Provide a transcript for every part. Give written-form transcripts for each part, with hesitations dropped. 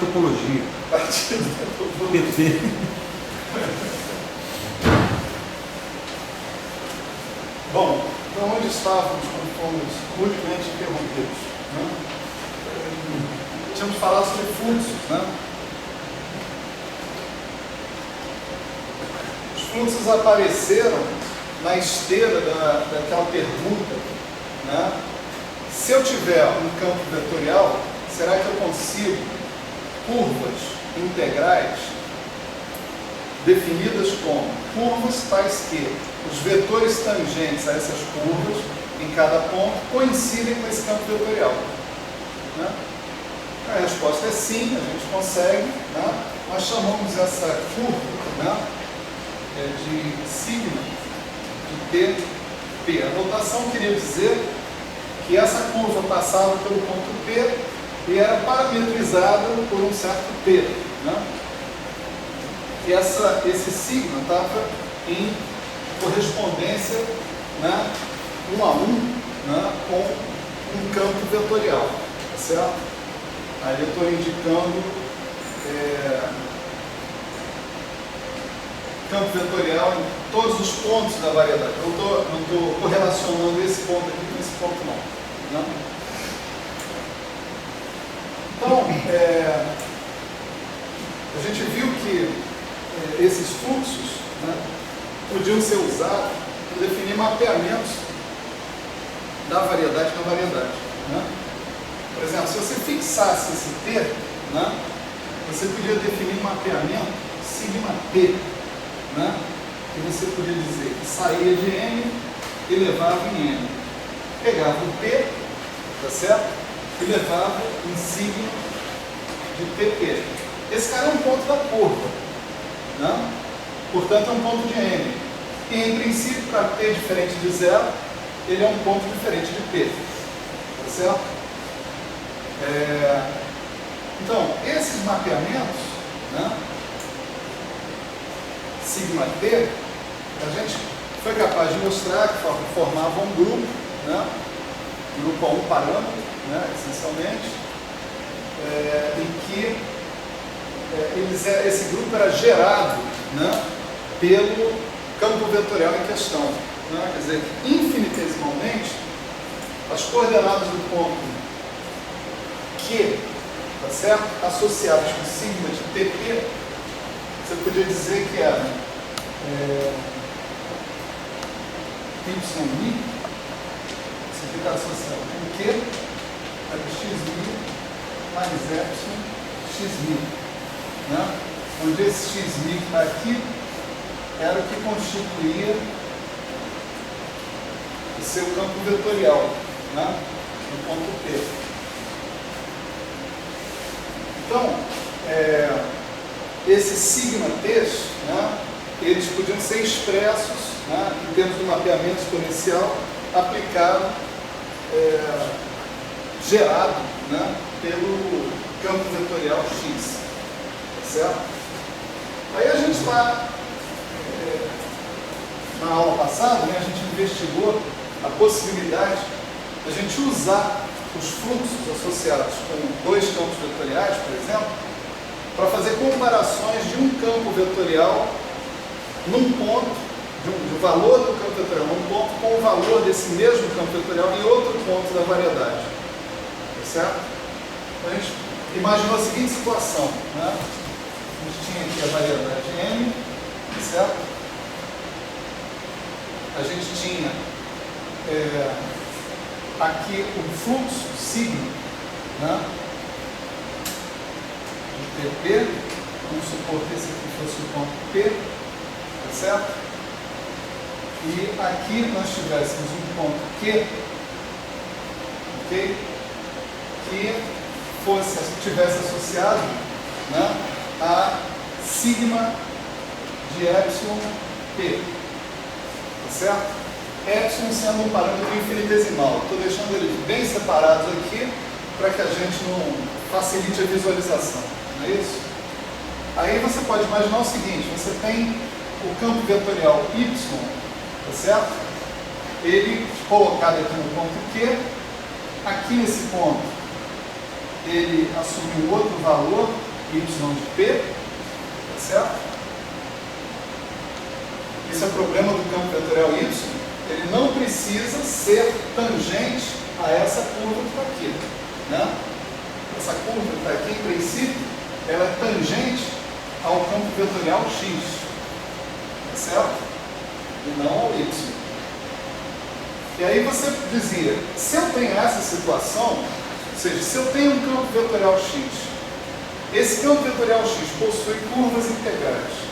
topologia. Partido da topologia. PT. Bom, então onde estávamos quando fomos rudemente interrompidos? Né? Tínhamos falado sobre fluxos, né? Os fluxos apareceram na esteira daquela pergunta, né? Se eu tiver um campo vetorial, será que eu consigo curvas integrais definidas como curvas tais que os vetores tangentes a essas curvas em cada ponto coincidem com esse campo vetorial? Né? A resposta é sim, a gente consegue. Né? Nós chamamos essa curva, né, de sigma de P. A notação queria dizer que essa curva passava pelo ponto P e era parametrizada por um certo P. Né? E esse sigma estava em correspondência, né, 1 a 1, né, com um campo vetorial. Tá certo? Aí eu estou indicando campo vetorial em todos os pontos da variedade. Eu não estou correlacionando esse ponto aqui com esse ponto não. Então, a gente viu que esses fluxos, né, podiam ser usados para definir mapeamentos da variedade na variedade. Né? Por exemplo, se você fixasse esse T, né, você podia definir um mapeamento sigma T, né, que você podia dizer que saía de M e levava em M. Pegava o P, tá certo? E levava em sigma de PP. Esse cara é um ponto da curva, né? Portanto é um ponto de M. E em princípio, para T diferente de zero, ele é um ponto diferente de P. Tá certo? Então, esses mapeamentos, né, sigma T, a gente foi capaz de mostrar que formavam um grupo, né, grupo a um parâmetro, né, essencialmente, em que esse grupo era gerado, né, pelo campo vetorial em questão. Né? Quer dizer, infinitesimalmente, as coordenadas do ponto Q, tá certo? Associadas com sigma de TP, você podia dizer que era YI, você fica associado com Q, é XI mais epsilon XI. Né? Onde esse XI que está aqui era o que constituía o seu campo vetorial, né, no ponto P. Então, esses sigma T's, né, eles podiam ser expressos, né, em termos de mapeamento exponencial aplicado, gerado, né, pelo campo vetorial X. Tá certo? Aí a gente está, na aula passada, né, a gente investigou a possibilidade de a gente usar os fluxos associados com dois campos vetoriais, por exemplo, para fazer comparações de um campo vetorial num ponto, do valor do campo vetorial num ponto com o valor desse mesmo campo vetorial em outro ponto da variedade. Tá certo? Então a gente imaginou a seguinte situação, né? A gente tinha aqui a variedade M, certo? A gente tinha aqui o fluxo sigma, né, de TP. Vamos supor que esse aqui fosse o ponto P, tá certo? E aqui nós tivéssemos um ponto Q, ok? Que tivesse associado, né, a sigma de epsilon P, tá certo? Epsilon sendo um parâmetro infinitesimal. Estou deixando eles bem separados aqui para que a gente não facilite a visualização, não é isso? Aí você pode imaginar o seguinte: você tem o campo vetorial Y, tá certo? Ele colocado aqui no ponto Q, aqui nesse ponto ele assumiu outro valor, y de P, tá certo? Esse é o problema do campo vetorial y, ele não precisa ser tangente a essa curva que está aqui, né? Essa curva que está aqui, em princípio, ela é tangente ao campo vetorial x, tá certo? E não ao y. E aí você dizia, se eu tenho essa situação, ou seja, se eu tenho um campo vetorial x, esse campo vetorial x possui curvas integrais.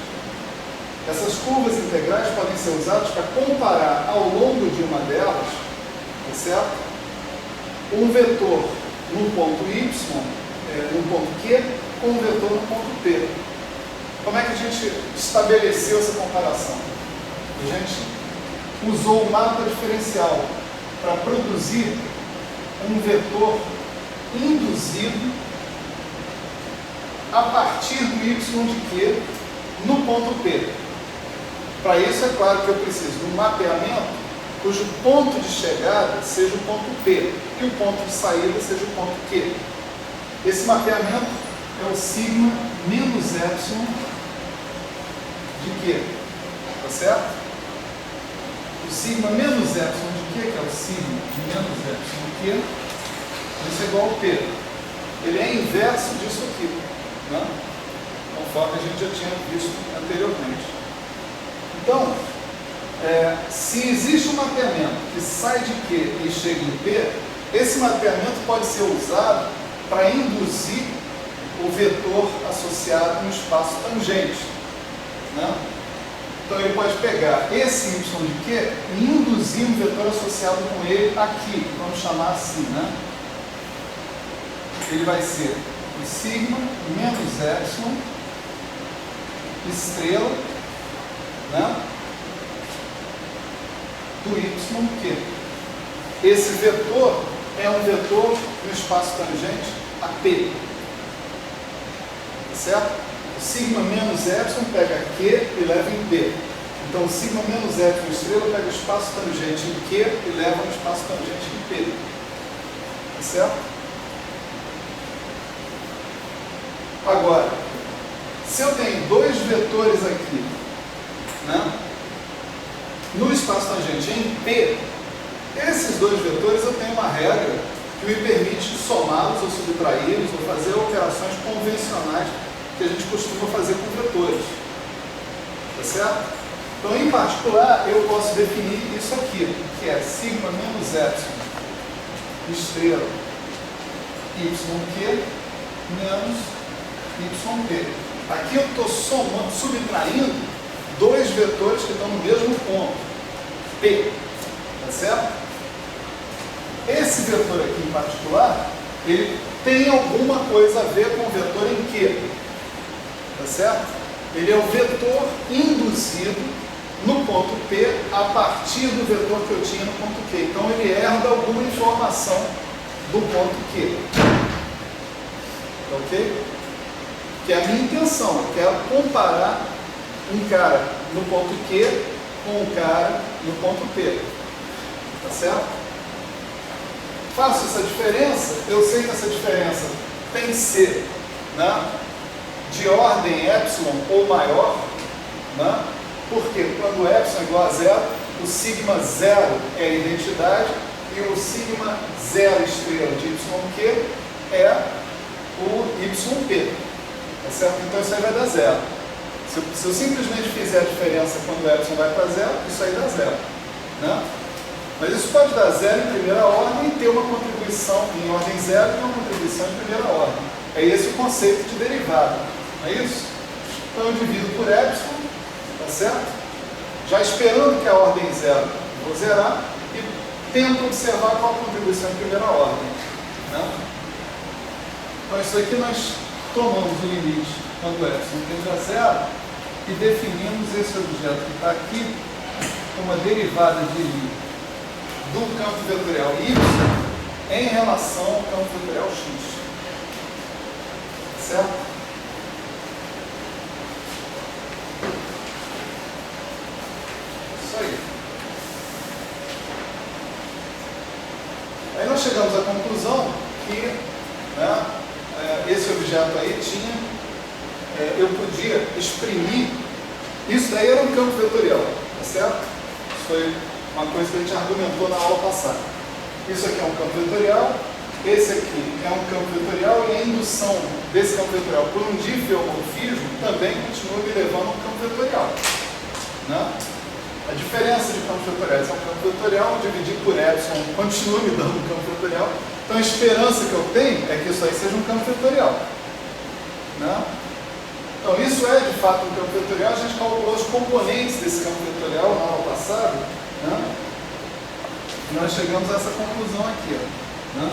Essas curvas integrais podem ser usadas para comparar ao longo de uma delas, tá certo? Um vetor no ponto y, no ponto q, com um vetor no ponto p. Como é que a gente estabeleceu essa comparação? A gente usou o mapa diferencial para produzir um vetor induzido a partir do y de q no ponto P. Para isso, é claro que eu preciso de um mapeamento cujo ponto de chegada seja o ponto P e o ponto de saída seja o ponto Q. Esse mapeamento é o sigma menos epsilon de Q, tá certo? O sigma menos epsilon de Q, que é o sigma de menos epsilon de Q, isso é igual ao P. Ele é inverso disso aqui, né? Conforme a gente já tinha visto anteriormente. Então, se existe um mapeamento que sai de Q e chega em P, esse mapeamento pode ser usado para induzir o vetor associado no espaço tangente, né? Então ele pode pegar esse y de Q e induzir um vetor associado com ele aqui, vamos chamar assim, né? Ele vai ser o sigma menos epsilon estrela, né, do yq. Esse vetor é um vetor no espaço tangente a P, certo? O sigma menos epsilon pega Q e leva em P. Então o sigma menos epsilon estrela pega o espaço tangente em Q e leva no espaço tangente em P, certo? Agora, se eu tenho dois vetores aqui, né, no espaço tangente em P, esses dois vetores eu tenho uma regra que me permite somá-los ou subtraí-los ou fazer operações convencionais que a gente costuma fazer com vetores, tá certo? Então, em particular, eu posso definir isso aqui, que é sigma menos epsilon estrela yq menos yp. Aqui eu estou somando, subtraindo dois vetores que estão no mesmo ponto, P, tá certo? Esse vetor aqui em particular, ele tem alguma coisa a ver com o vetor em Q, tá certo? Ele é o vetor induzido no ponto P a partir do vetor que eu tinha no ponto Q. Então ele herda alguma informação do ponto Q, ok? Que é a minha intenção, eu quero comparar um cara no ponto Q com um cara no ponto P, tá certo? Faço essa diferença, eu sei que essa diferença tem que ser, né, de ordem epsilon ou maior, né? Porque quando epsilon é igual a zero, o sigma zero é a identidade e o sigma zero estrela de yq é o yp. Tá certo? Então isso aí vai dar zero. Se eu simplesmente fizer a diferença quando o epsilon vai para zero, isso aí dá zero, né? Mas isso pode dar zero em primeira ordem e ter uma contribuição em ordem zero e uma contribuição em primeira ordem. É esse o conceito de derivada, não é isso? Então eu divido por epsilon, tá certo? Já esperando que a ordem zero vou zerar e tento observar qual a contribuição em primeira ordem, né? Então isso aqui nós tomamos o limite quando o epsilon tende a zero e definimos esse objeto que está aqui como uma derivada de I do campo vetorial y em relação ao campo vetorial x, certo? Isso aí. Aí nós chegamos à conclusão que, né, esse objeto aí tinha eu podia exprimir, isso daí era um campo vetorial, tá certo? Isso foi uma coisa que a gente argumentou na aula passada. Isso aqui é um campo vetorial, esse aqui é um campo vetorial e a indução desse campo vetorial por um diffeomorfismo também continua me levando a um campo vetorial, né? A diferença de campos vetoriais é um campo vetorial, dividir por epsilon continua me dando um campo vetorial. Então a esperança que eu tenho é que isso aí seja um campo vetorial, né? Então isso é de fato um campo vetorial. A gente calculou os componentes desse campo vetorial na aula passada, né? E nós chegamos a essa conclusão aqui, ó, né?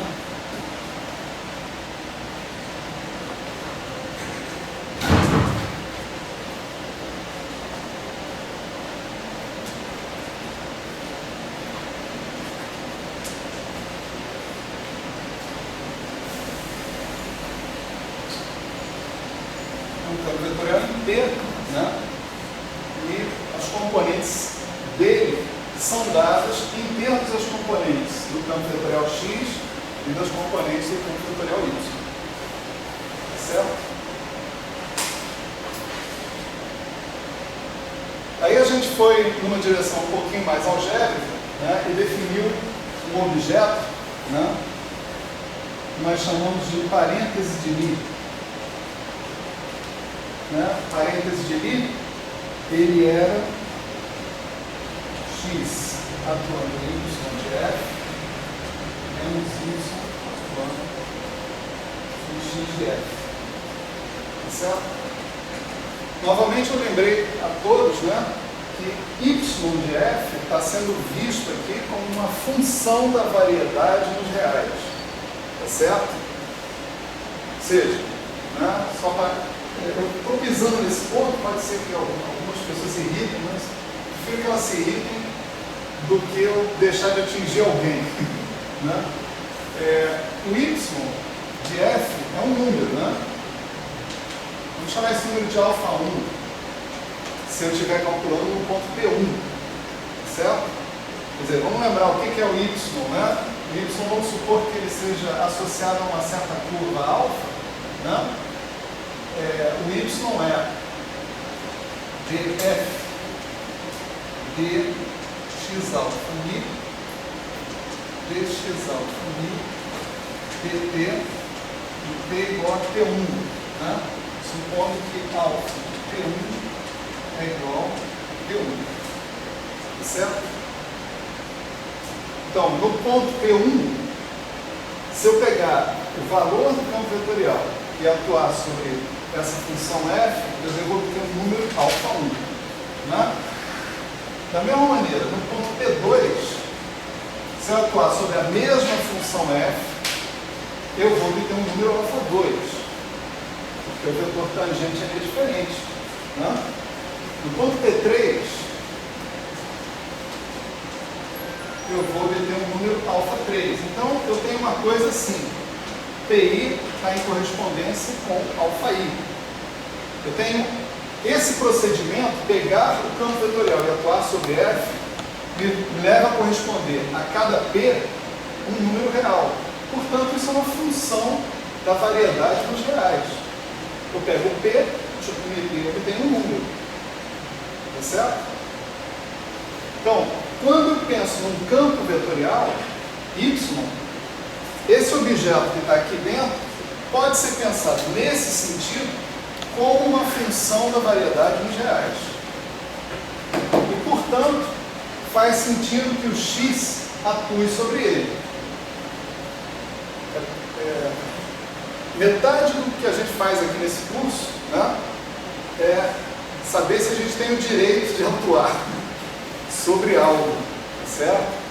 Um campo vetorial inteiro, né? E as componentes dele são dadas em termos das componentes do campo vetorial X e das componentes do campo vetorial Y. Tá certo? Aí a gente foi numa direção um pouquinho mais algébrica, né? E definiu um objeto, né? Que nós chamamos de parêntese de Lie. Né? Parêntese de Lie, ele era x atuando em y de f menos y atuando em x de f. Tá certo? Novamente eu lembrei a todos, né, que y de f está sendo visto aqui como uma função da variedade nos reais. Tá certo? Ou seja, né, só para... Eu estou pisando nesse ponto, pode ser que algumas pessoas se irritem, mas prefiro que elas se irritem do que eu deixar de atingir alguém. Né? O y de f é um número, né? Vamos chamar esse número de alfa 1, se eu estiver calculando no ponto P1, certo? Quer dizer, vamos lembrar o que é o y, né? O y, vamos supor que ele seja associado a uma certa curva alfa, né? O y é df de x alfa mi dx alfa mi dt e t igual a P1, né? Supondo que alfa de P1 é igual a P1, certo? Então, no ponto P1, se eu pegar o valor do campo vetorial e atuar sobre essa função f, eu vou ter um número alfa 1. Né? Da mesma maneira, no ponto P2, se eu atuar sobre a mesma função f, eu vou ter um número alfa 2, porque o vetor tangente é diferente. Né? No ponto P3, eu vou obter um número alfa 3. Então, eu tenho uma coisa assim. PI está em correspondência com alfa I. Eu tenho esse procedimento, pegar o campo vetorial e atuar sobre F, me leva a corresponder a cada P um número real. Portanto, isso é uma função da variedade nos reais. Eu pego o P, eu obtenho um número. Tá certo? Então, quando eu penso num campo vetorial, Y, esse objeto que está aqui dentro pode ser pensado nesse sentido como uma função da variedade nos reais. E, portanto, faz sentido que o x atue sobre ele. Metade do que a gente faz aqui nesse curso, né, é saber se a gente tem o direito de atuar sobre algo, tá certo?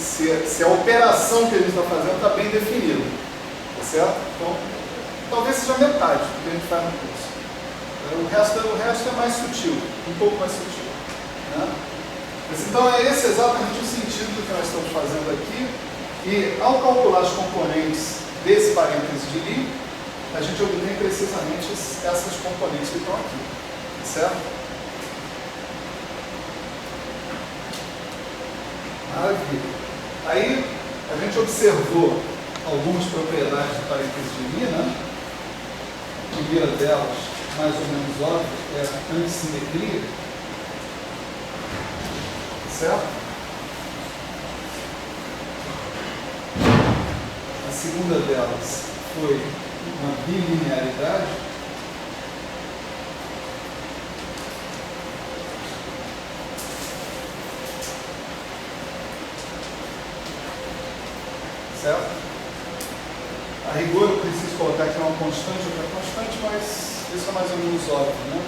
Se a operação que a gente está fazendo está bem definida, tá certo? Então, talvez seja metade do que a gente faz no curso. O resto é mais sutil, um pouco mais sutil. Né? Mas, então, é esse exatamente o sentido do que nós estamos fazendo aqui. E, ao calcular as componentes desse parêntese de Lie, a gente obtém precisamente essas componentes que estão aqui. Tá certo? Maravilha. Aí a gente observou algumas propriedades do parêntese de Lie, né? A primeira delas mais ou menos óbvia, é a antissimetria, certo? A segunda delas foi uma bilinearidade. Certo? A rigor eu preciso colocar aqui uma constante, outra constante, mas isso é mais ou menos óbvio, né?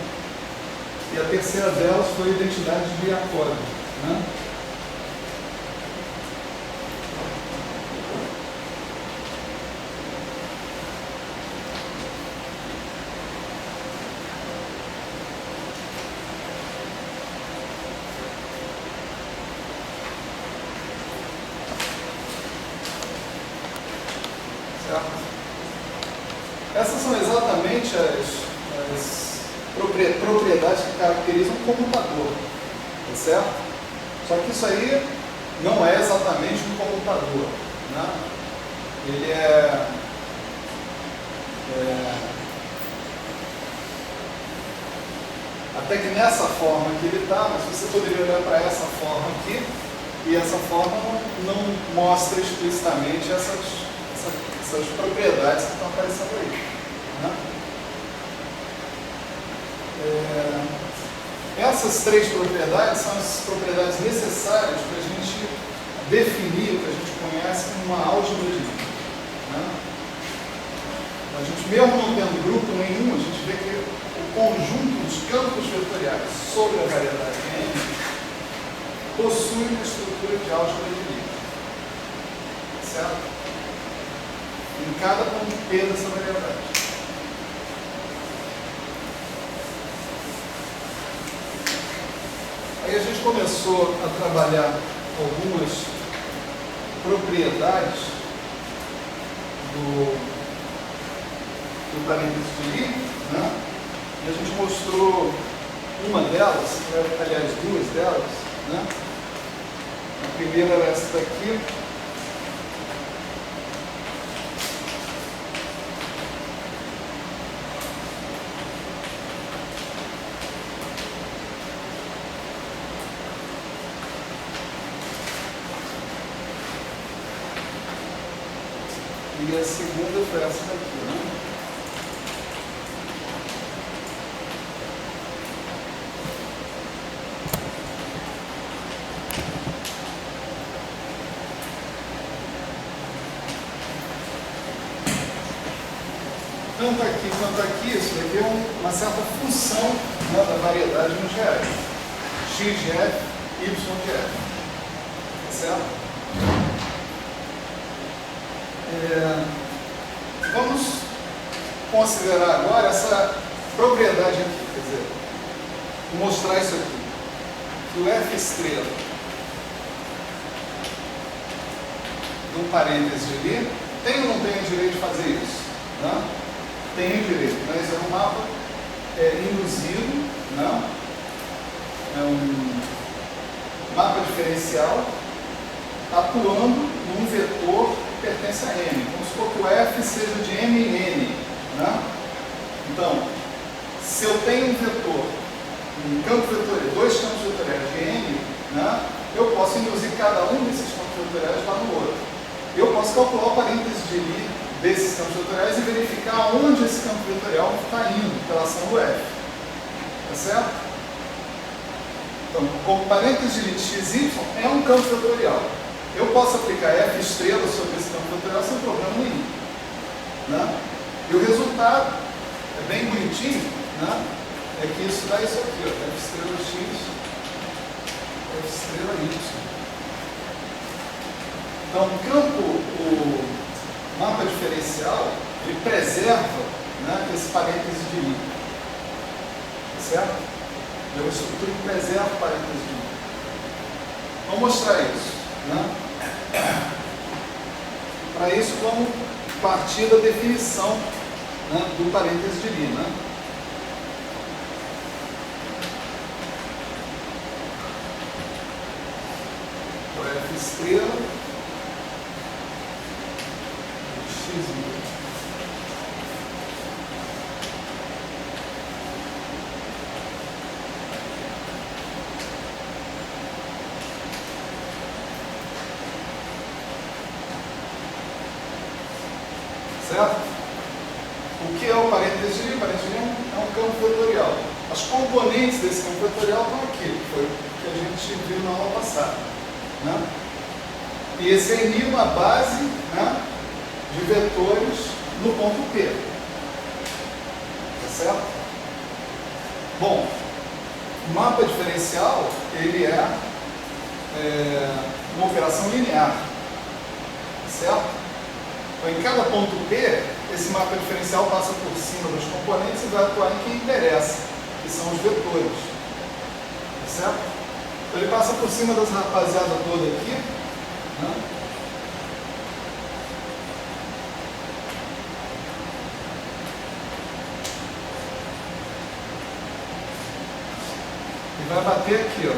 E a terceira delas foi a identidade de Jacobi, né? Essas são exatamente as propriedades que caracterizam um computador, tá certo? Só que isso aí não é exatamente um computador, né? Ele até que nessa forma que ele está, mas você poderia olhar para essa forma aqui, e essa forma não mostra explicitamente essas propriedades que estão aparecendo aí, né? Essas três propriedades são as propriedades necessárias para a gente definir o que a gente conhece como uma álgebra de Lie, né? A gente, mesmo não tendo grupo nenhum, a gente vê que o conjunto dos campos vetoriais sobre a variedade N possui uma estrutura de álgebra de Lie, certo? Em cada ponto P dessa variedade. Aí a gente começou a trabalhar algumas propriedades do parêntese de Lie, né? E a gente mostrou uma delas, aliás, duas delas, né? A primeira era essa daqui. E a segunda foi essa daqui, né? Tanto aqui quanto aqui, isso daqui é uma certa função, né, da variedade no GF. X de F, Y de F. Tá certo? Vamos considerar agora essa propriedade aqui, quer dizer, mostrar isso aqui, que o F estrela do parêntese de Lie, tem ou não tem o direito de fazer isso? Né? Tem o direito, mas é um mapa induzido, né? É um mapa diferencial atuando num vetor que pertence a M. Vamos supor que o F seja de M em N, né? Então, se eu tenho um vetor, um campo vetorial, dois campos vetoriais de N, né? Eu posso induzir cada um desses campos vetoriais lá no outro. Eu posso calcular o parêntese de Lie desses campos vetoriais e verificar onde esse campo vetorial está indo em relação ao F. Tá certo? Então, como parêntese de Lie de XY é um campo vetorial. Eu posso aplicar F estrela sobre esse campo vetorial sem problema nenhum, né? E o resultado é bem bonitinho, né? É que isso dá isso aqui, ó, F estrela X, F estrela Y. Então, o mapa diferencial, ele preserva, né, esse parêntese de Lie, certo? É uma estrutura que preserva o parêntese de Lie. Vamos mostrar isso, né? Para isso, vamos partir da definição, né, do parêntese de Lie, né? O F estrela X certo? O que é o parênteses de Lie? O parênteses de Lie é um campo vetorial. As componentes desse campo vetorial estão aqui, que foi o que a gente viu na aula passada, né? E esse é Lie uma base, né, de vetores no ponto P. Tá certo? Bom, o mapa diferencial, ele é uma operação linear. Tá certo? Então, em cada ponto P, esse mapa diferencial passa por cima dos componentes e vai atuar em quem interessa, que são os vetores. Tá certo? Então, ele passa por cima dessa rapaziada toda aqui, né? E vai bater aqui, ó.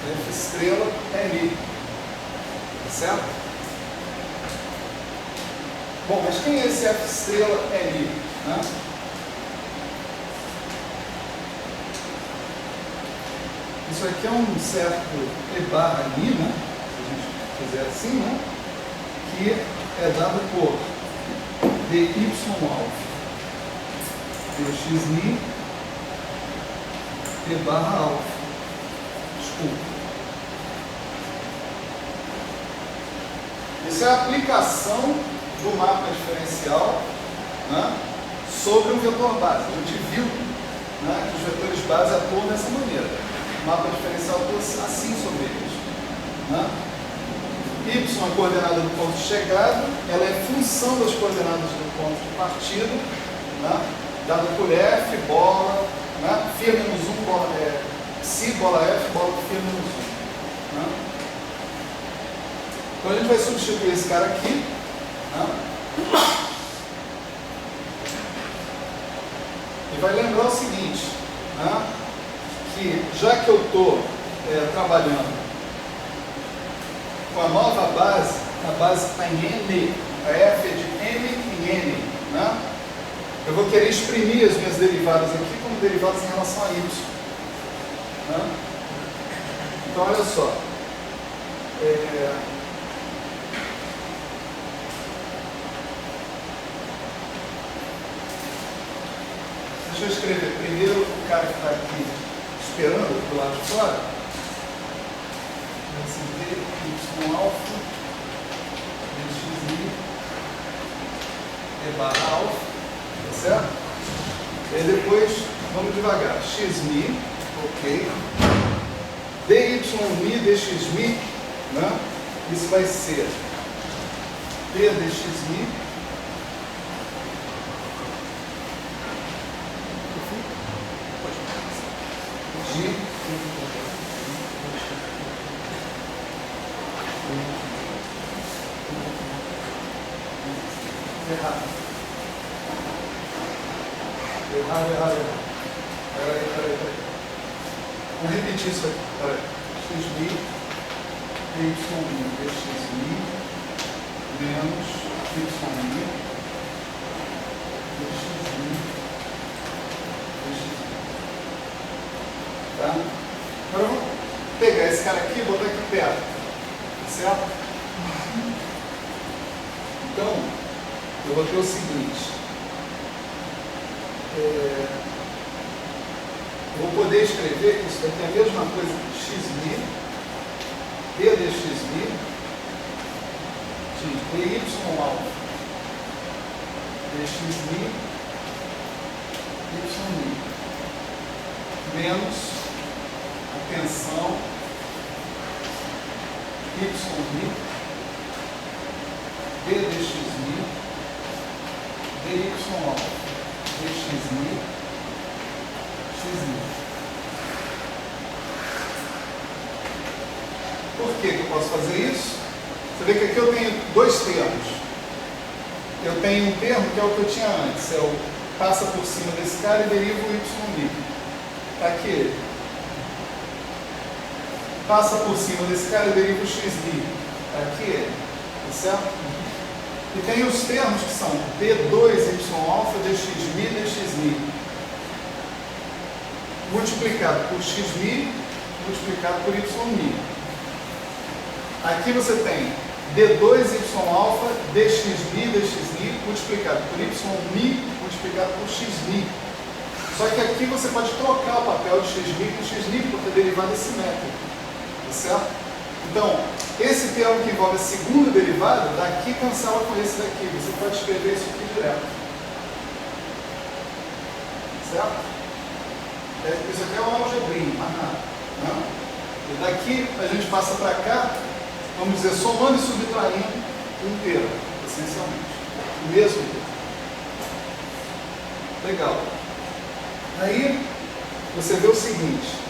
F estrela é Lie. Tá certo? Bom, mas quem é esse F estrela é Lie, né? Isso aqui é um certo E barra Lie, né? Se a gente fizer assim, né? Que é dado por dy alfa dx Lie E barra alfa. Desculpa. Isso é a aplicação do mapa diferencial, né, sobre um vetor base. A gente viu, né, que os vetores base atuam dessa maneira. O mapa diferencial atua assim sobre eles, né? Y é a coordenada do ponto de chegada, ela é função das coordenadas do ponto de partida, né, dado por F, bola, né, φ menos 1, bola, psi, bola F, bola φ menos 1. Né? Então a gente vai substituir esse cara aqui, né, e vai lembrar o seguinte, né, que já que eu estou trabalhando com a nova base, a base está em N, a F é de M em N, né? Eu vou querer exprimir as minhas derivadas aqui como derivadas em relação a Y. Né? Então, olha só. Deixa eu escrever primeiro o cara que está aqui esperando do lado de fora. Vai ser dy alfa dx Lie E barra alfa, tá certo? E aí depois, vamos devagar. X mi, ok. dy mi dx mi, né? Isso vai ser d dx mi de errado. Peraí. Vamos repetir isso aqui. Peraí. X mi dy mi dx mi menos y mi dx mi dx mi. Tá? Agora vamos pegar esse cara aqui e botar aqui perto. Certo? Então, eu vou ter o seguinte. Eu vou poder escrever que isso daqui é a mesma coisa que x mi, d dx mi, de dy alfa dx mi, y mi, menos a tensão y mi, d dx mi, dy alfa dx mi, x mi. Por que eu posso fazer isso? Você vê que aqui eu tenho dois termos. Eu tenho um termo que é o que eu tinha antes, é o passa por cima desse cara e deriva o y mi. Está aqui ele. Passa por cima desse cara e deriva o x mi. Está aqui ele. Tá certo? E tem os termos que são d2y alfa dx mi dx mi. Multiplicado por x mi, multiplicado por y mi. Aqui você tem d2y alfa dxmi, dxi multiplicado por y mi multiplicado por x mi. Só que aqui você pode trocar o papel de x mi por x mi, porque a derivada é simétrica. Tá certo? Então, esse termo que envolve a segunda derivada, daqui cancela com esse daqui. Você pode escrever isso aqui direto. Certo? Isso aqui é uma algebrinha, mas nada. Não? E daqui a gente passa para cá, vamos dizer, somando e subtraindo um termo, essencialmente. O mesmo termo. Legal. Aí, você vê o seguinte.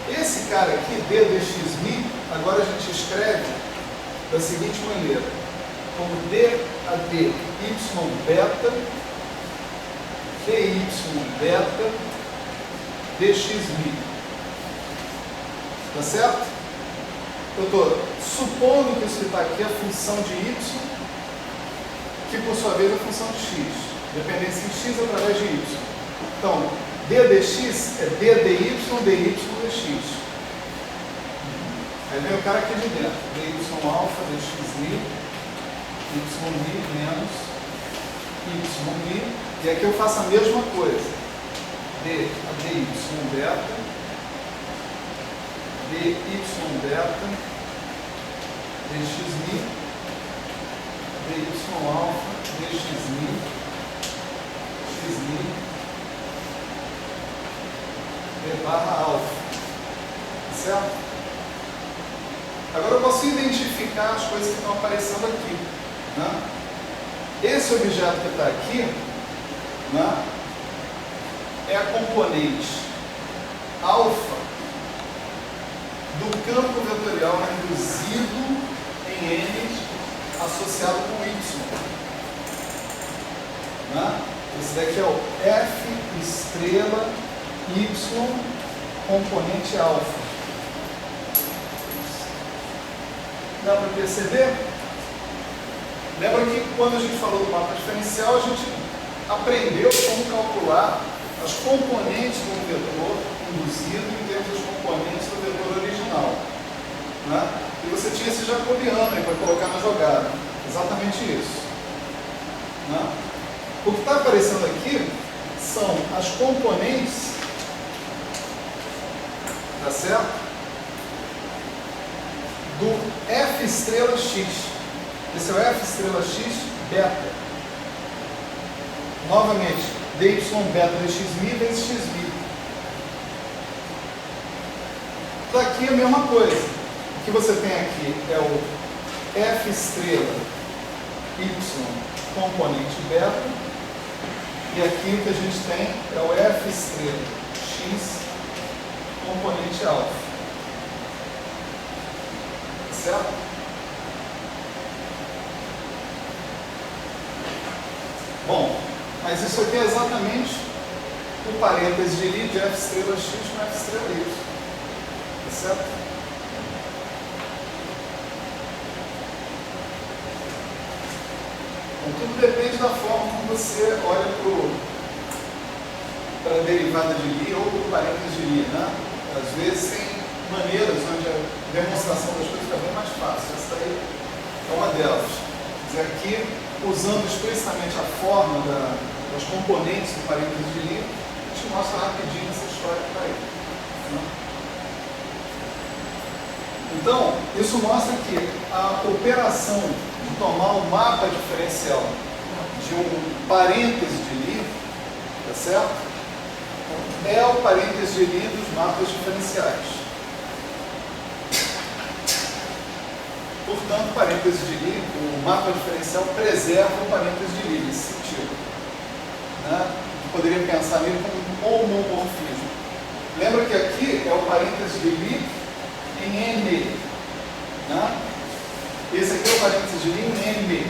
Esse cara aqui, d dxmi, agora a gente escreve da seguinte maneira. Como d a d y beta, dy beta, dxmi. Tá certo? Eu estou supondo que isso que está aqui é a função de y, que por sua vez é a função de x. Dependência em x através de y. Então, d dx é d dy, dy dx. Aí vem o cara aqui de dentro. dy alfa, dx mi, y mi menos y mi. E aqui eu faço a mesma coisa. d a dy beta, dy beta, dx mi, dy alfa, dx mi, x mi, d barra alfa. Certo? Agora eu posso identificar as coisas que estão aparecendo aqui. Né? Esse objeto que está aqui, né, é a componente alfa do campo vetorial induzido em N associado com Y. Né? Esse daqui é o F estrela Y componente alfa. Dá para perceber? Lembra que quando a gente falou do mapa diferencial, a gente aprendeu como calcular as componentes do vetor induzido em termos das componentes do vetor original. Né? E você tinha esse jacobiano aí para colocar na jogada. Exatamente isso. Né? O que está aparecendo aqui são as componentes, tá certo? Do F estrela X. Esse é o F estrela X beta. Novamente, dy beta dx mi vezes x mi. Daqui a mesma coisa. O que você tem aqui é o F estrela Y componente beta. E aqui o que a gente tem é o F estrela X componente alfa. Certo? Bom, mas isso aqui é exatamente o parêntese de Lie de F estrela X com F estrela Y. Tá certo? Então, tudo depende da forma como você olha para a derivada de Lie ou para o parêntese de Lie, né? Às vezes tem maneiras onde a demonstração das coisas fica bem mais fácil. Essa daí é uma delas. Quer dizer, aqui, usando explicitamente a forma das componentes do parêntese de Lie, a gente mostra rapidinho essa história que está aí. Né? Então, isso mostra que a operação de tomar o mapa diferencial de um parêntese de Lie, tá certo? É o parêntese de Lie dos mapas diferenciais. Portanto, o parêntese de Lie, o mapa diferencial preserva o parêntese de Lie nesse sentido. Né? Poderia pensar nele como um homomorfismo. Lembra que aqui é o parêntese de Lie em N. Né? Esse aqui é o parêntese de Lie em N.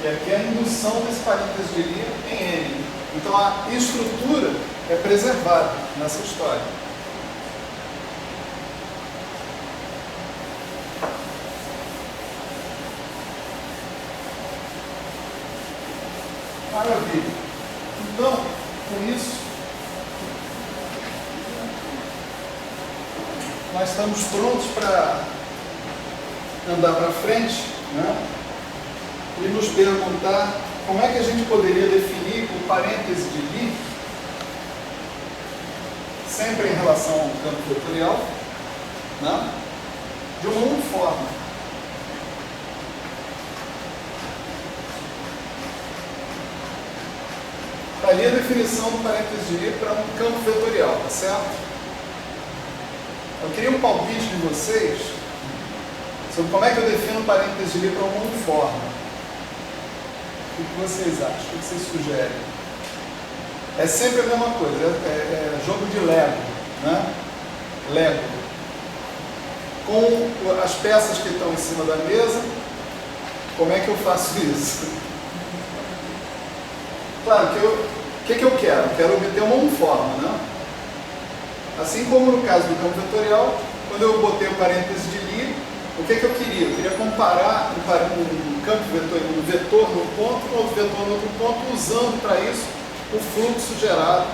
E aqui é a indução desse parêntese de Lie em N. Então a estrutura é preservada nessa história. Maravilha. Então, com isso, nós estamos prontos para andar para frente, né? E nos perguntar como é que a gente poderia definir o parêntese de Lie, sempre em relação ao campo vetorial, né? De uma única forma. Está ali a definição do parêntese de Lie para um campo vetorial, tá certo? Eu queria um palpite de vocês sobre como é que eu defino o parêntese de Lie para uma uniforme. O que vocês acham? O que vocês sugerem? É sempre a mesma coisa, é jogo de Lego, né? Lego. Com as peças que estão em cima da mesa, como é que eu faço isso? Claro que o que eu quero? Eu quero obter uma uniforme, né? Assim como no caso do campo vetorial, quando eu botei o parêntese de Lie, o que eu queria? Eu queria comparar um campo vetorial, um vetor num ponto com outro vetor no outro ponto, usando para isso o fluxo gerado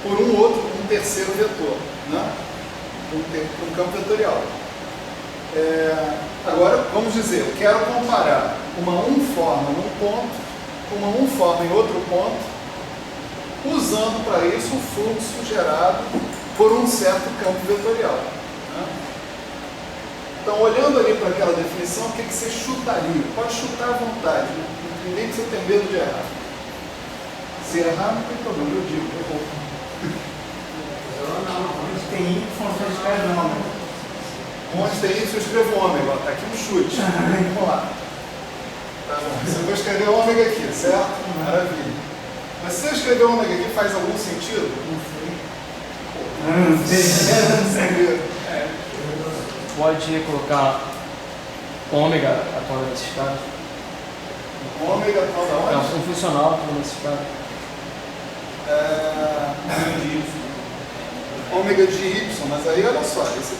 por um terceiro vetor, né? Um campo vetorial. Agora, vamos dizer, eu quero comparar uma uniforme num ponto com uma uniforme em outro ponto, usando para isso o fluxo gerado por um certo campo vetorial, né? Então, olhando ali para aquela definição, o que você chutaria? Pode chutar à vontade, ninguém precisa ter medo de errar. Se errar, não tem problema, eu digo, errou. Onde tem Y, você escreve ômega. Onde tem Y, eu escrevo ômega. Está aqui um chute. Vamos lá. Tá bom. Você vai escrever ômega aqui, certo? Maravilha. Mas se eu escrever ômega aqui, faz algum sentido? Não sei. Pode colocar ômega atual nesse estado? Ômega atual da onde? Não, um funcional atual nesse estado. Ômega de Y, mas aí olha só, você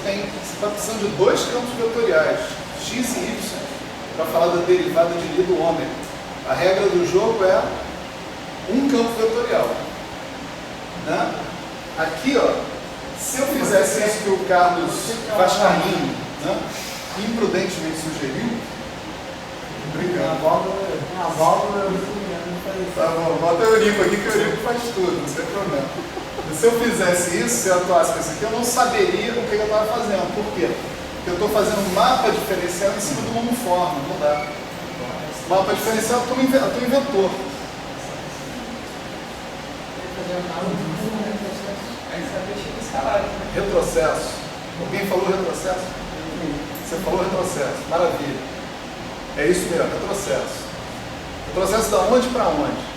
está precisando de dois campos vetoriais, x e y, para falar da derivada de Lie do ômega. A regra do jogo é um campo vetorial, né? Aqui, ó, se eu fizesse isso que o Carlos Vascaíno, né, imprudentemente sugeriu, A válvula tá bom, bota o Eurico aqui que o Eurico faz tudo, não tem problema. Se eu fizesse isso, se eu atuasse com isso aqui, eu não saberia o que eu estava fazendo. Por quê? Porque eu estou fazendo um mapa diferencial em cima de uma uniforme, não dá. Mapa diferencial, eu estou inventor. Retrocesso. Alguém falou retrocesso? Você falou retrocesso. Maravilha. É isso mesmo, retrocesso. Retrocesso da onde para onde?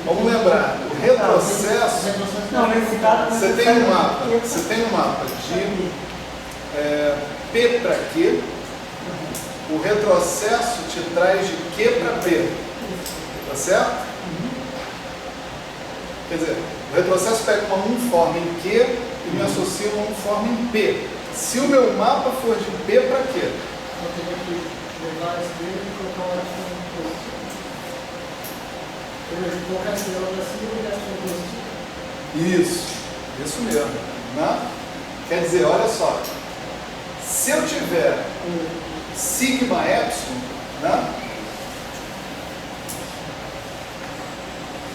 Vamos lembrar, o retrocesso, você tem um mapa de P para Q, o retrocesso te traz de Q para P, tá certo? Quer dizer, o retrocesso pega uma uniforme em Q e me associa uma uniforme em P. Se o meu mapa for de P para Q, eu teria que levar a esquerda e colocar o lado colocar a estrela para cima e a estrela isso mesmo, né? Quer dizer, olha só, se eu tiver um sigma epsilon, né?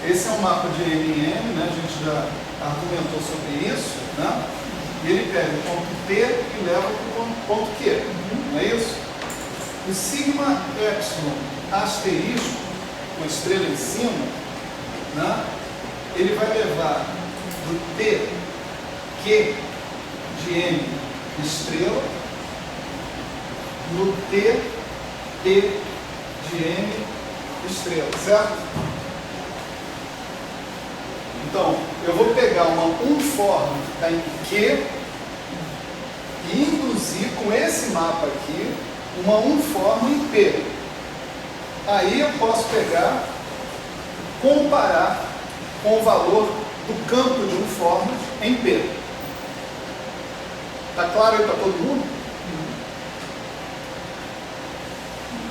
Esse é um mapa de M em M, né? A gente já argumentou sobre isso, né? E ele pega o ponto P e leva para o ponto Q, não é isso? O sigma epsilon asterisco, com a estrela em cima, né? Ele vai levar do T, Q de M estrela, no T, P de M estrela, certo? Então, eu vou pegar uma uniforme que está em Q e induzir com esse mapa aqui uma uniforme em P. Aí eu posso pegar, comparar com o valor do campo de uniformes em P. Está claro aí para todo mundo?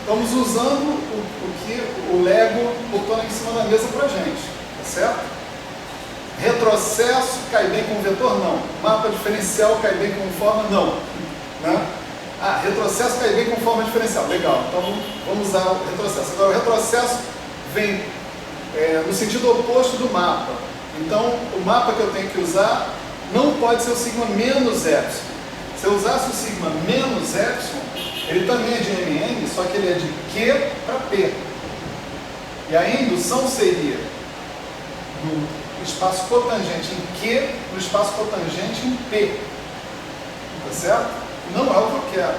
Estamos usando o que o Lego botou em cima da mesa para a gente, tá certo? Retrocesso cai bem com vetor? Não. Mapa diferencial cai bem com forma? Não. Né? Ah, retrocesso cai bem com forma diferencial. Legal, então vamos usar o retrocesso. Agora, o retrocesso vem no sentido oposto do mapa. Então, o mapa que eu tenho que usar não pode ser o sigma menos epsilon. Se eu usasse o sigma menos epsilon, ele também é de MM, só que ele é de Q para P. E aí a indução seria do espaço cotangente em Q no espaço cotangente em P. Tá certo? Não é o que eu quero.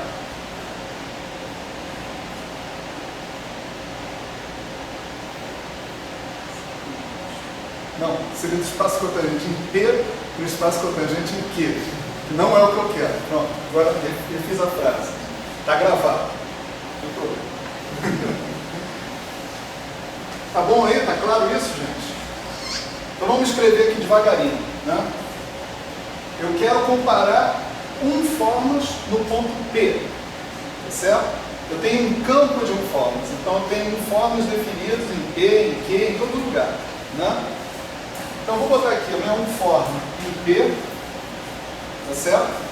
Não, seria do espaço cotangente em P no espaço cotangente em Q. Não é o que eu quero. Pronto, agora eu fiz a frase. Está gravado. Não tem problema. Tá bom aí? Tá claro isso, gente? Então vamos escrever aqui devagarinho, né? Eu quero comparar unformas no ponto P, tá certo? Eu tenho um campo de unformas, então eu tenho unformas definidos em P, em Q, em todo lugar, né? Então eu vou botar aqui a minha unforma em P, tá certo?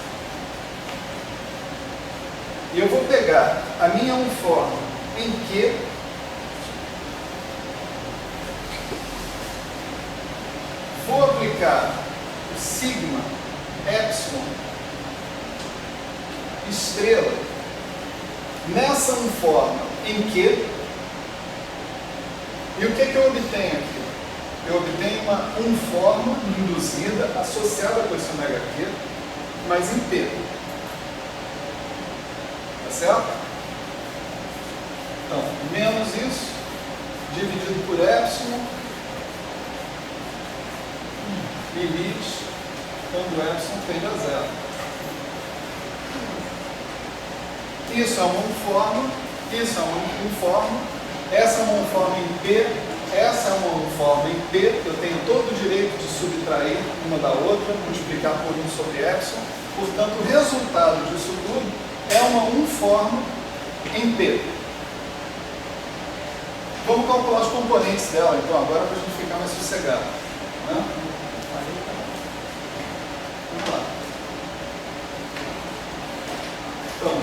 E eu vou pegar a minha unforma em Q, vou aplicar o sigma epsilon estrela nessa unforma em Q. E o que eu obtenho aqui? Eu obtenho uma unforma induzida associada com esse ômega Q, mas em P. Tá certo? Então, menos isso, dividido por epsilon, limite, quando epsilon tende a zero. Isso é uma unforma, isso é uma unforma, essa é uma unforma em P, essa é uma unforma em P, eu tenho todo o direito de subtrair uma da outra, multiplicar por 1 sobre epsilon, portanto o resultado disso tudo é uma unforma em P. Vamos calcular os componentes dela, então, agora para a gente ficar mais sossegado, né? Vamos lá. Então,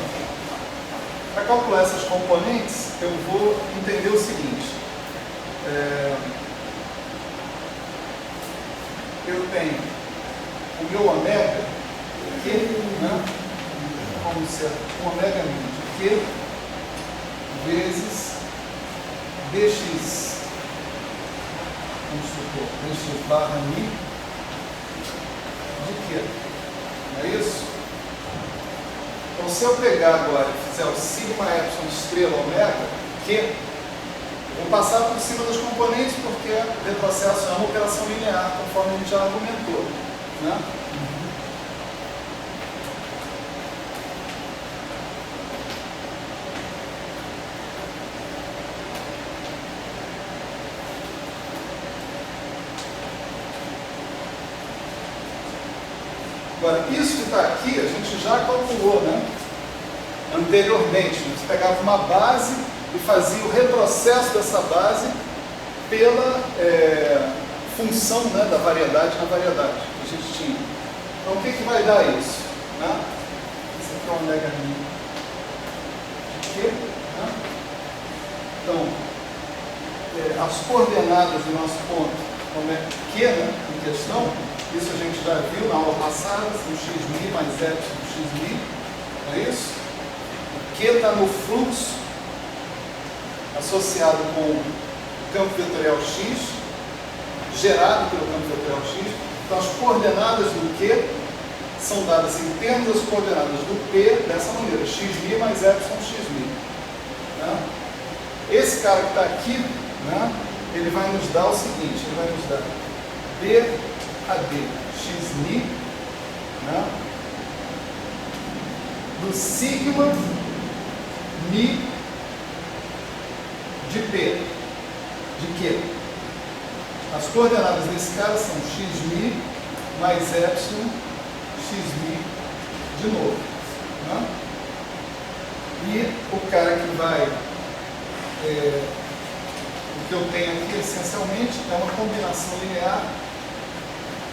para calcular essas componentes, eu vou entender o seguinte. Eu tenho o meu ômega, Q, né? Como ser um ômega min de Q vezes dx, vamos supor, dx barra mi de Q. Não é isso? Então, se eu pegar agora e fizer o sigma epsilon estrela ômega, Q, eu vou passar por cima dos componentes, porque o retrocesso é uma operação linear, conforme a gente já argumentou, né? Agora, isso que está aqui, a gente já calculou, né? Anteriormente. Você pegava uma base e fazia o retrocesso dessa base pela função, né, da variedade na variedade que a gente tinha. Então, o que vai dar isso? Né? Esse aqui é o ômega min de Q. Né? Então, as coordenadas do nosso ponto Q, né, em questão, isso a gente já viu na aula passada, são xmi mais epsilon xmi, não é isso? O Q está no fluxo associado com o campo vetorial x, gerado pelo campo vetorial x. Então as coordenadas do Q são dadas em termos das coordenadas do P dessa maneira, xmi mais epsilon xmi. Né? Esse cara que está aqui, né, ele vai nos dar o seguinte, ele vai nos dar d a d xmi, né, do sigma mi de P, de Q. As coordenadas desse cara são xmi mais epsilon xmi de novo. Né? E o cara que vai o que eu tenho aqui essencialmente é uma combinação linear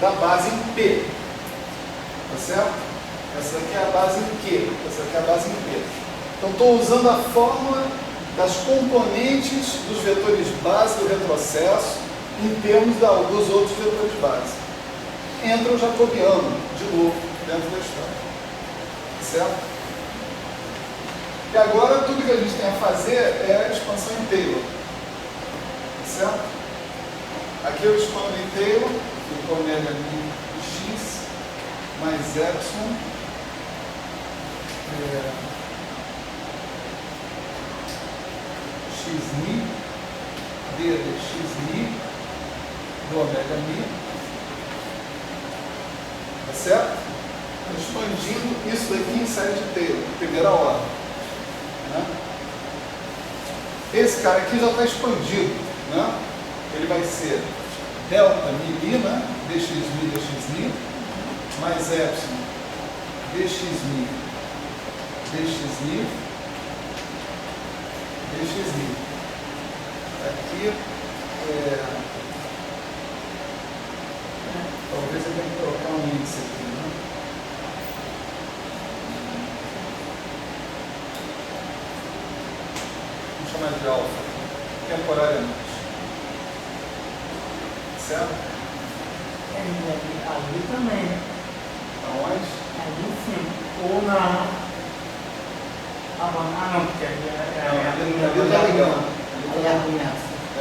da base em P. Tá certo? Essa daqui é a base em Q. Essa daqui é a base em P. Então estou usando a fórmula das componentes dos vetores base do retrocesso em termos dos outros vetores base. Entra o jacobiano, de novo, dentro da história. Certo? E agora tudo que a gente tem a fazer é a expansão em Taylor. Certo? Aqui eu expando em Taylor, fica ômega mi x mais epsilon xmi d de xmi do ômega mi. Tá certo? Expandindo isso daqui em série de Taylor, primeira ordem. Né? Esse cara aqui já está expandido. Né? Ele vai ser delta mi, né? dxmi dxmi, mais epsilon dxmi dxmi dxmi. Aqui talvez eu tenha que trocar um índice aqui, né? Vamos chamar de alfa, temporariamente. Certo? Ali também, né? Aonde? Ali em cima. Ou na. Não, porque ali Ali tá legal. Ali é a começa. É.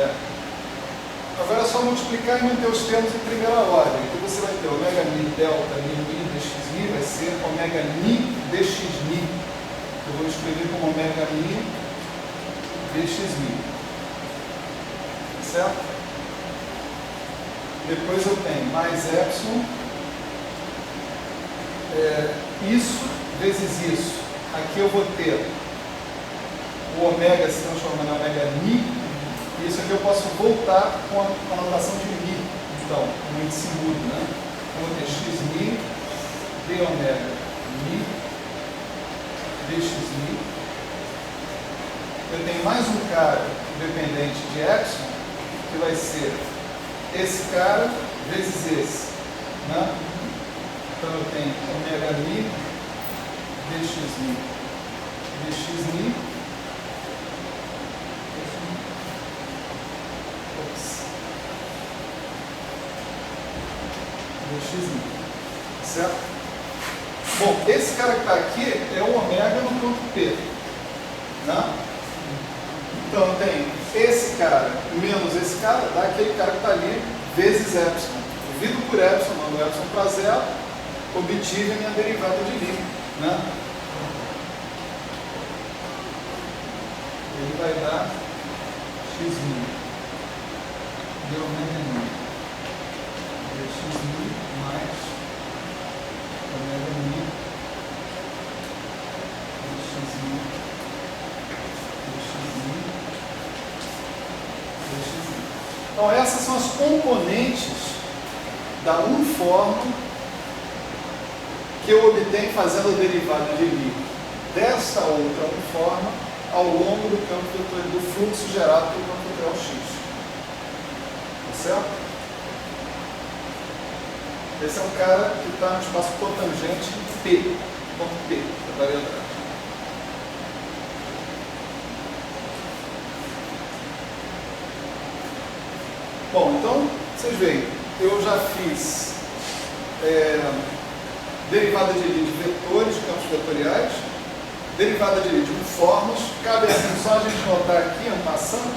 Agora é só multiplicar e manter os termos em primeira ordem. Aqui você vai ter ômega mi delta mi dxmi, vai ser ômega mi dxmi. Eu vou escrever como ômega mi dxmi. Certo? Depois eu tenho mais epsilon, isso vezes isso. Aqui eu vou ter o ômega se transformando em ômega mi, e isso aqui eu posso voltar com a notação de mi. Então, um índice mudo, né? Eu vou ter xmi d ômega mi dxmi. Eu tenho mais um cara dependente de epsilon, que vai ser esse cara vezes esse, né? Então eu tenho ômega mi dxmi dxmi dxmi, certo? Bom, esse cara que está aqui é o ômega no campo P, né? Então eu tenho esse cara menos esse cara, dá aquele cara que está ali, vezes epsilon. Divido por epsilon, mando epsilon para zero, obtive a minha derivada de Lie. Né? Ele vai dar xmi de ômega mi dxmi mais ômega mi dxmi dxmi. Então essas são as componentes da uniforme que eu obtenho fazendo a derivada de Lie dessa outra uniforme ao longo do campo vetorial, do fluxo gerado pelo campo vetorial X. Tá certo? Esse é um cara que está no espaço cotangente P, ponto P, da variedade. Bom, então, vocês veem, eu já fiz derivada de Lie de vetores, de campos vetoriais, derivada de Lie de uniformes. Cabe assim só a gente notar aqui, passando,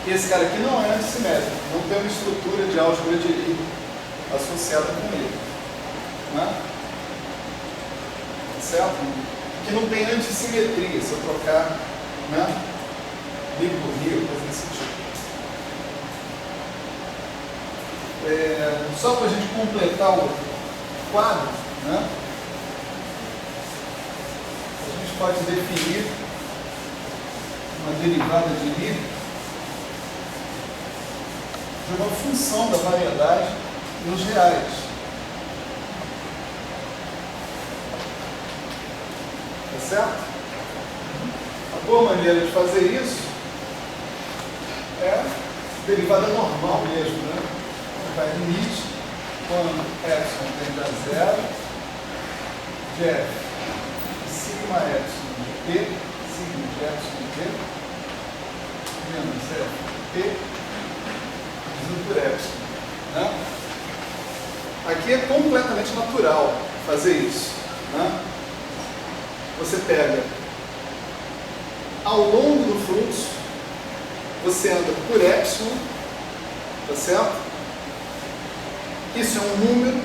que esse cara aqui não é antissimétrico, não tem uma estrutura de álgebra de Lie associada com ele. Né? Certo? Que não tem antissimetria, se eu trocar, né? Lie por Lie, coisa desse tipo. Só para a gente completar o quadro, né? A gente pode definir uma derivada de Lie de uma função da variedade nos reais. Tá certo? A boa maneira de fazer isso é derivada normal mesmo, né? Vai limite quando epsilon tende a zero de f sigma epsilon de p, sigma de epsilon de p, menos f p dividido por epsilon. Né? Aqui é completamente natural fazer isso. Né? Você pega ao longo do fluxo, você anda por epsilon, tá certo? Isso é um número.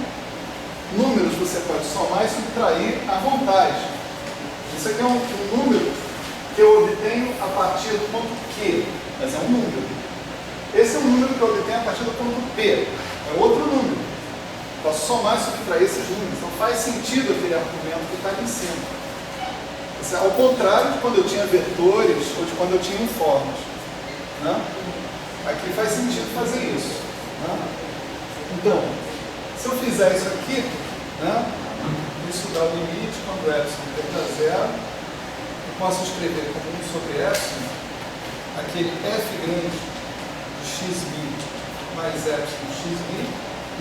Números você pode somar e subtrair à vontade. Isso aqui é um número que eu obtenho a partir do ponto Q, mas é um número. Esse é um número que eu obtenho a partir do ponto P, é outro número. Posso somar e subtrair esses números. Então faz sentido aquele argumento que está ali em cima. Isso é ao contrário de quando eu tinha vetores ou de quando eu tinha informes. Né? Aqui faz sentido fazer isso. Né? Então, se eu fizer isso aqui, né, isso dá o limite quando epsilon tende a zero, eu posso escrever como 1 sobre epsilon, aquele f grande de xb mais epsilon xb.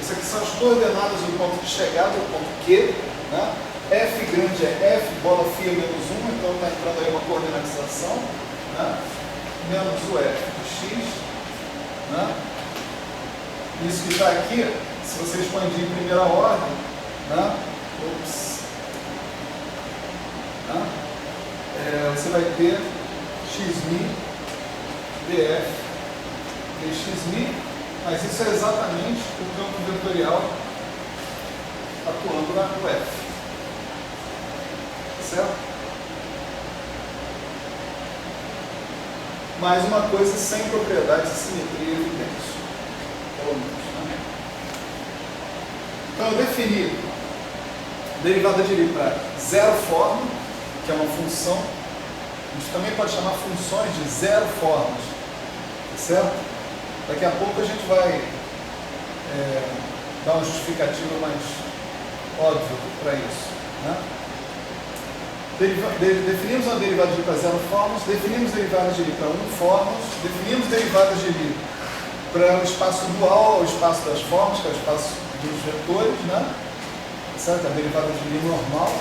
Isso aqui são as coordenadas do ponto de chegada, do ponto Q. Né? F grande é f, bola φ menos 1, então está entrando aí uma coordenatização. Né? Menos o f de x. Né? Isso que está aqui, se você expandir em primeira ordem, né? Você vai ter xmi df dxmi, mas isso é exatamente o campo vetorial atuando no f. Certo? Mais uma coisa sem propriedades de simetria e evidência. Então eu defini derivada de Lie para zero forma, que é uma função. A gente também pode chamar funções de zero formas, certo? Daqui a pouco a gente vai dar uma justificativa mais óbvia para isso. Né? Definimos uma derivada de Lie para zero formas, definimos derivadas de Lie para 1 formas, definimos derivadas de Lie para o espaço dual ao espaço das formas, que é o espaço dos vetores, né? Certo? A derivada de Lie normal.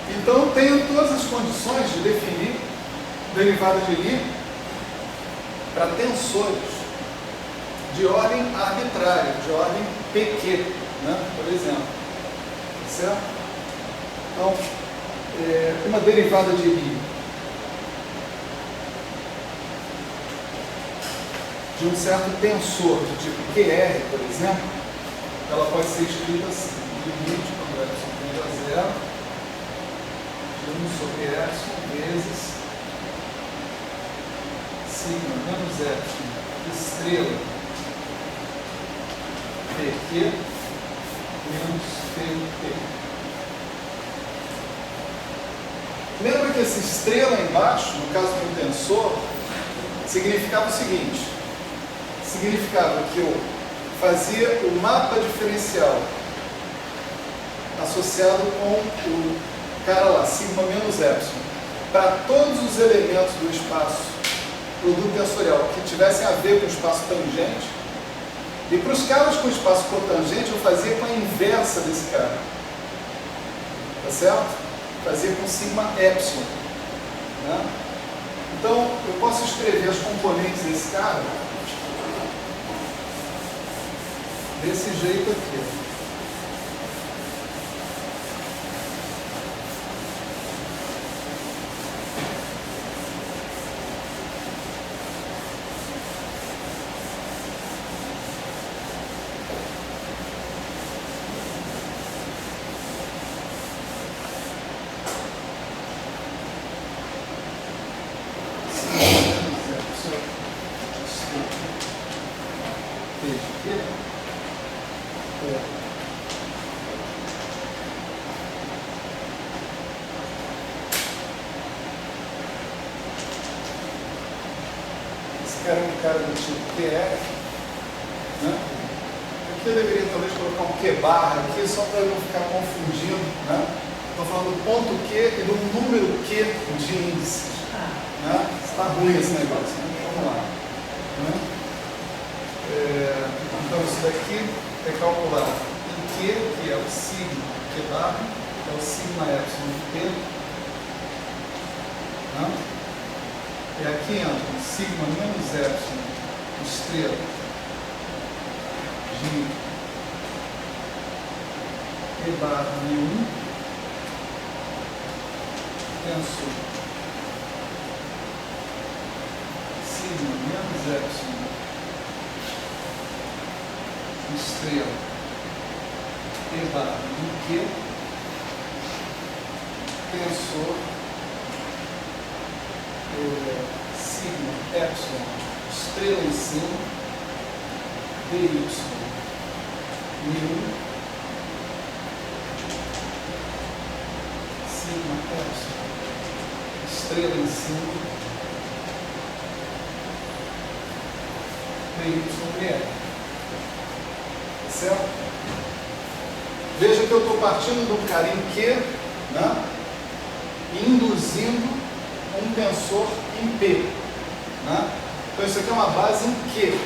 Então, eu tenho todas as condições de definir derivada de Lie para tensores de ordem arbitrária, de ordem PQ, né? Por exemplo. Certo? Então, uma derivada de Lie de um certo tensor, do tipo QR, por exemplo, ela pode ser escrita assim: limite quando epsilon tende a zero, de 1 sobre epsilon vezes sigma menos epsilon estrela PQ menos PQ. Lembra que essa estrela embaixo, no caso do tensor, significava o seguinte: significava que eu fazia o mapa diferencial associado com o cara lá, sigma menos epsilon, para todos os elementos do espaço produto tensorial que tivessem a ver com o espaço tangente, e para os caras com espaço cotangente eu fazia com a inversa desse cara. Tá certo? Fazia com sigma epsilon. Né? Então, eu posso escrever as componentes desse cara desse jeito aqui. Era um cara do tipo QF, né? Aqui eu deveria talvez colocar um Q barra aqui, só para não ficar confundindo, né? Estou falando do ponto Q e do número Q de índices, né? Está ruim esse negócio, né? Vamos lá. Né? Então, isso daqui é calcular em Q, que é o sigma Q barra, é o sigma epsilon de P. Né? E aqui entra sigma menos epsilon estrela de E barra μ1 tensor sigma menos epsilon estrela E barra Q tensor sigma epsilon estrela em cima dy μ1 sigma epsilon estrela em cima dy certo? Veja que eu estou partindo do cara em Q, né? E induzindo um tensor em P. Né? Então isso aqui é uma base em Q.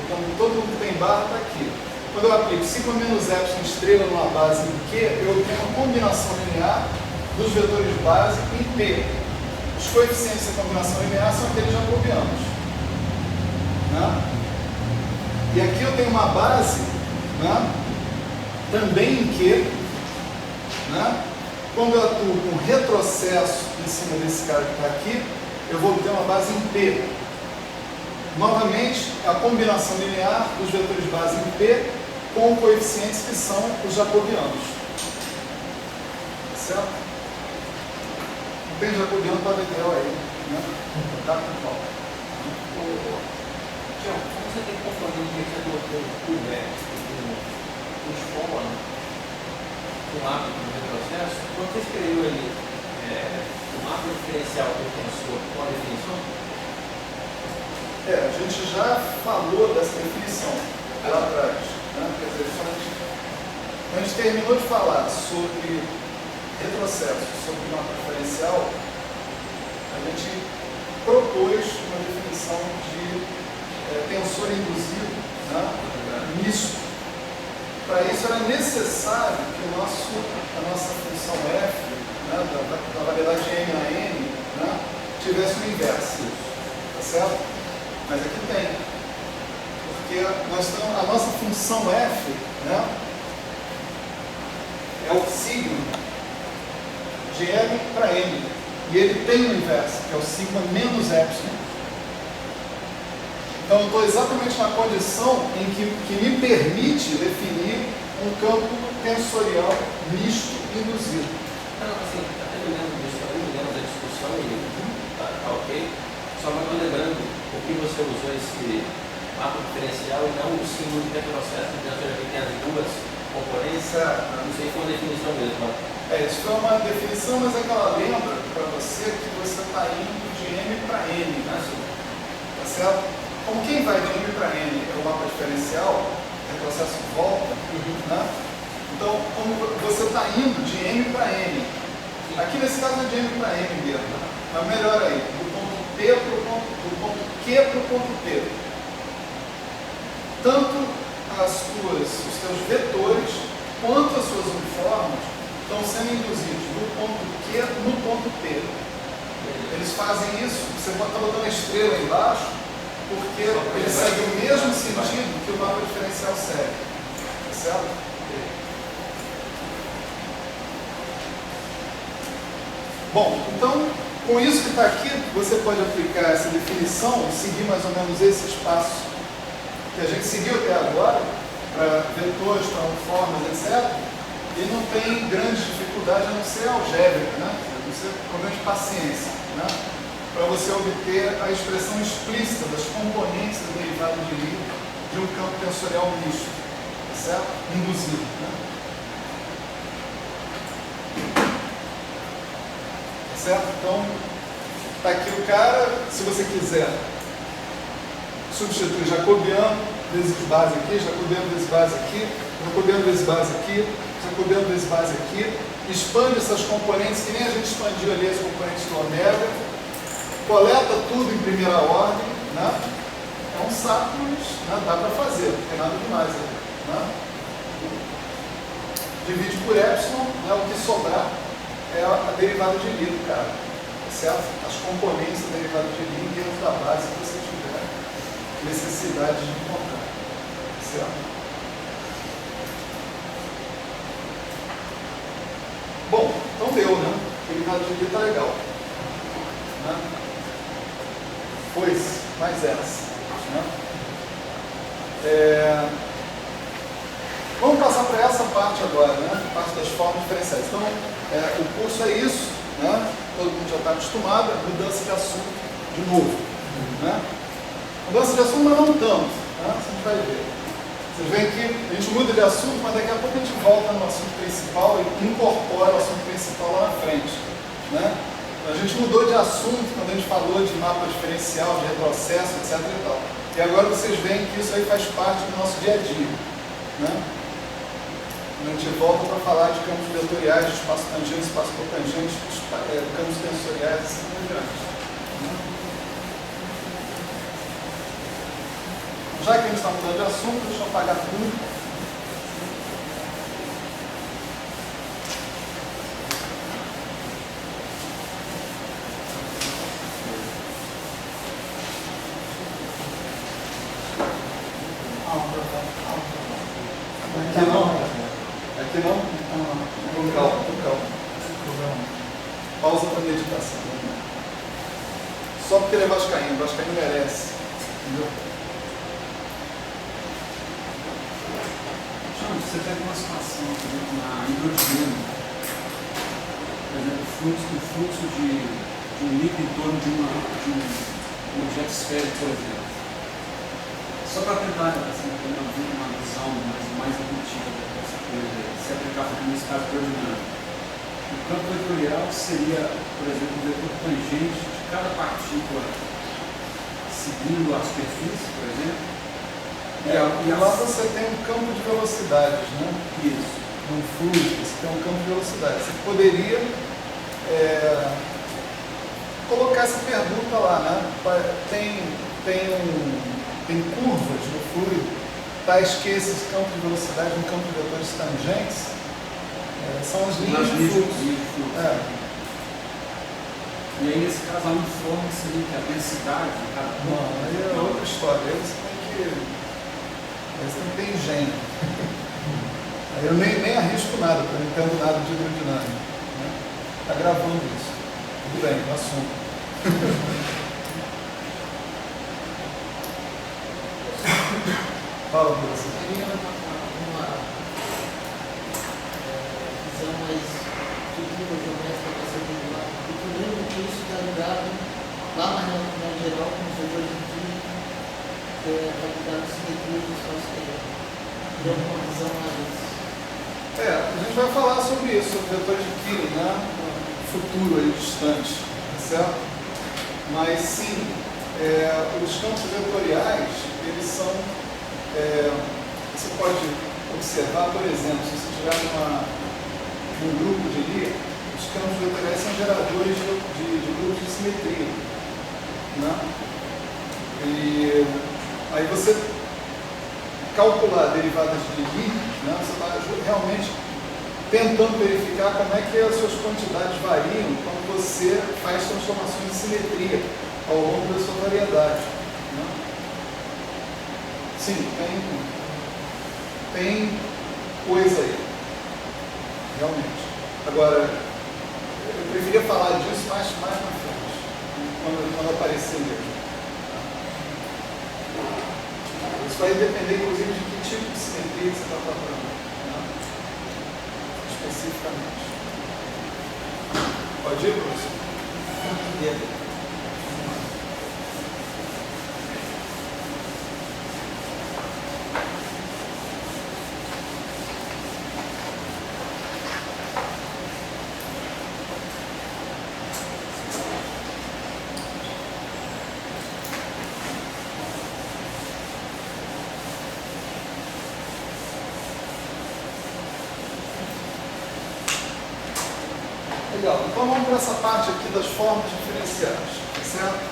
Então todo mundo que tem barra está aqui. Quando eu aplico sigma menos epsilon estrela numa base em Q, eu obtenho uma combinação linear dos vetores de base em P. Os coeficientes da combinação linear são aqueles jacobianos. Né? E aqui eu tenho uma base, né, também em Q. Né? Quando eu atuo com retrocesso em cima desse cara que está aqui, eu vou obter uma base em P. Novamente, a combinação linear dos vetores de base em P com coeficientes que são os jacobianos. Certo? Não tem jacobiano para Dedel aí, né? Dá com pau. Tiago, como você tem componente que você colocou o vértice com os fórmulas, com o ápice no retrocesso, quando você escreveu ali o mapa diferencial do tensor com a definição? A gente já falou dessa definição lá atrás. Né? Quer dizer, quando a gente terminou de falar sobre retrocesso, sobre mapa diferencial, a gente propôs uma definição de tensor induzido, né? Misto. Para isso era necessário que a nossa função f, né, da variedade de m a n, né, tivesse o inverso. Tá certo? Mas aqui tem. Porque nós temos a nossa função f, né, é o sigma de m para n. E ele tem o inverso, que é o sigma menos epsilon. Então eu estou exatamente na condição em que me permite definir um campo tensorial misto induzido. Não, assim, até me lembro disso, eu me lembro da discussão e tá ok. Só que eu estou lembrando por que você usou esse mapa diferencial e não o símbolo de retrocesso, então já que tem as duas componentes. Não sei se foi uma definição mesmo. Isso foi uma definição, mas é que ela lembra para você que você está indo de m para n. Né? Tá certo? Como quem vai de m para n é o mapa diferencial, o retrocesso volta, né? Então, como você está indo de m para n, aqui nesse caso é de m para n mesmo, mas melhor aí, do ponto P do ponto Q para o ponto P. Tanto os seus vetores quanto as suas uniformes estão sendo induzidos do ponto Q no ponto P. Eles fazem isso, você está botando a estrela aí embaixo, porque ele segue o mesmo sentido que o mapa diferencial segue. Tá certo? Bom, então, com isso que está aqui, você pode aplicar essa definição e seguir mais ou menos esse espaço que a gente seguiu até agora, para vetores, para uniformes, etc. E não tem grande dificuldade a não ser algébrica, né? A não ser problema de paciência, né? Para você obter a expressão explícita das componentes do derivado de Lie de um campo tensorial misto, certo? Induzido. Né? Certo? Então, está aqui o cara, se você quiser substituir jacobiano vezes base aqui, jacobiano vezes base aqui, jacobiano vezes base aqui, jacobiano vezes base aqui, expande essas componentes, que nem a gente expandiu ali as componentes do ômega, coleta tudo em primeira ordem né? É um saco, mas né, dá para fazer, não tem nada demais aí. Né? Divide por epsilon, né, o que sobrar é a derivada de Lie do cara, certo? As componentes da derivada de Lie dentro da base que você tiver necessidade de encontrar, certo? Bom, então deu, né? A derivada de Lie está legal. Né? Pois, mais essa. Né? Vamos passar para essa parte agora, né? Parte das formas diferenciais. Então, o curso é isso, né? Todo mundo já está acostumado, mudança de assunto de novo. Né? Mudança de assunto, mas não tanto. Né? Você vai ver. Vocês veem que a gente muda de assunto, mas daqui a pouco a gente volta no assunto principal e incorpora o assunto principal lá na frente. Né? A gente mudou de assunto quando a gente falou de mapa diferencial, de retrocesso, etc. E tal. E agora vocês veem que isso aí faz parte do nosso dia a dia. Né? A gente volta para falar de campos vetoriais, de espaço tangente, espaço cotangente, campos tensoriais e assim por diante. Já que a gente está mudando de assunto, deixa eu apagar tudo. Aqui não? Aqui não? Com calma, com calma. Pausa para meditação. Só porque ele é vascaíno merece. Entendeu? Você pega uma situação, por exemplo, na hidrogênio, por exemplo, o fluxo de um líquido em torno de um objeto esférico, por exemplo. Só para tentar assim, uma visão mais intuitiva dessa coisa, se aplicar nesse caso hidrodinâmico. O campo vetorial seria, por exemplo, o vetor tangente de cada partícula seguindo a superfície, por exemplo. E lá você tem um campo de velocidades, né? Isso. Um fluido, você tem um campo de velocidade. Você poderia colocar essa pergunta lá, né? Tem curvas no fluido, tais que esses campos de velocidade, um campo de vetores tangentes, são as linhas de fluxo. E aí, nesse caso, a uniforme seria a densidade de cada ponto. Não, aí é outra história. Aí você tem que ter engenho. Aí eu nem arrisco nada, porque eu não entendo nada de hidrodinâmica. Está gravando isso. Tudo bem, o assunto. Fala, professor. Eu queria uma visão mais figura-geométrica para ser regular. Porque eu lembro que isso está ligado lá na geral, com os vetores de física, está ligado à simetria do espaço exterior. Dando uma visão mais. A gente vai falar sobre isso, sobre vetores de Killing, né? Futuro aí, distante, certo? Mas sim, os campos vetoriais, eles são. Você pode observar, por exemplo, se você tiver num grupo de Lie, os campos vetoriais são geradores de grupos de simetria. Né? E aí você calcular derivadas de Lie, né, você está realmente tentando verificar como é que as suas quantidades variam quando você faz transformações de simetria ao longo da sua variedade. Né? Sim, tem coisa aí, realmente. Agora, eu preferia falar disso mais na frente, quando aparecer mesmo. Isso vai depender, inclusive, de que tipo de simetria que você está tratando, né? Especificamente. Pode ir, professor? Legal, então vamos para essa parte aqui das formas diferenciais, certo?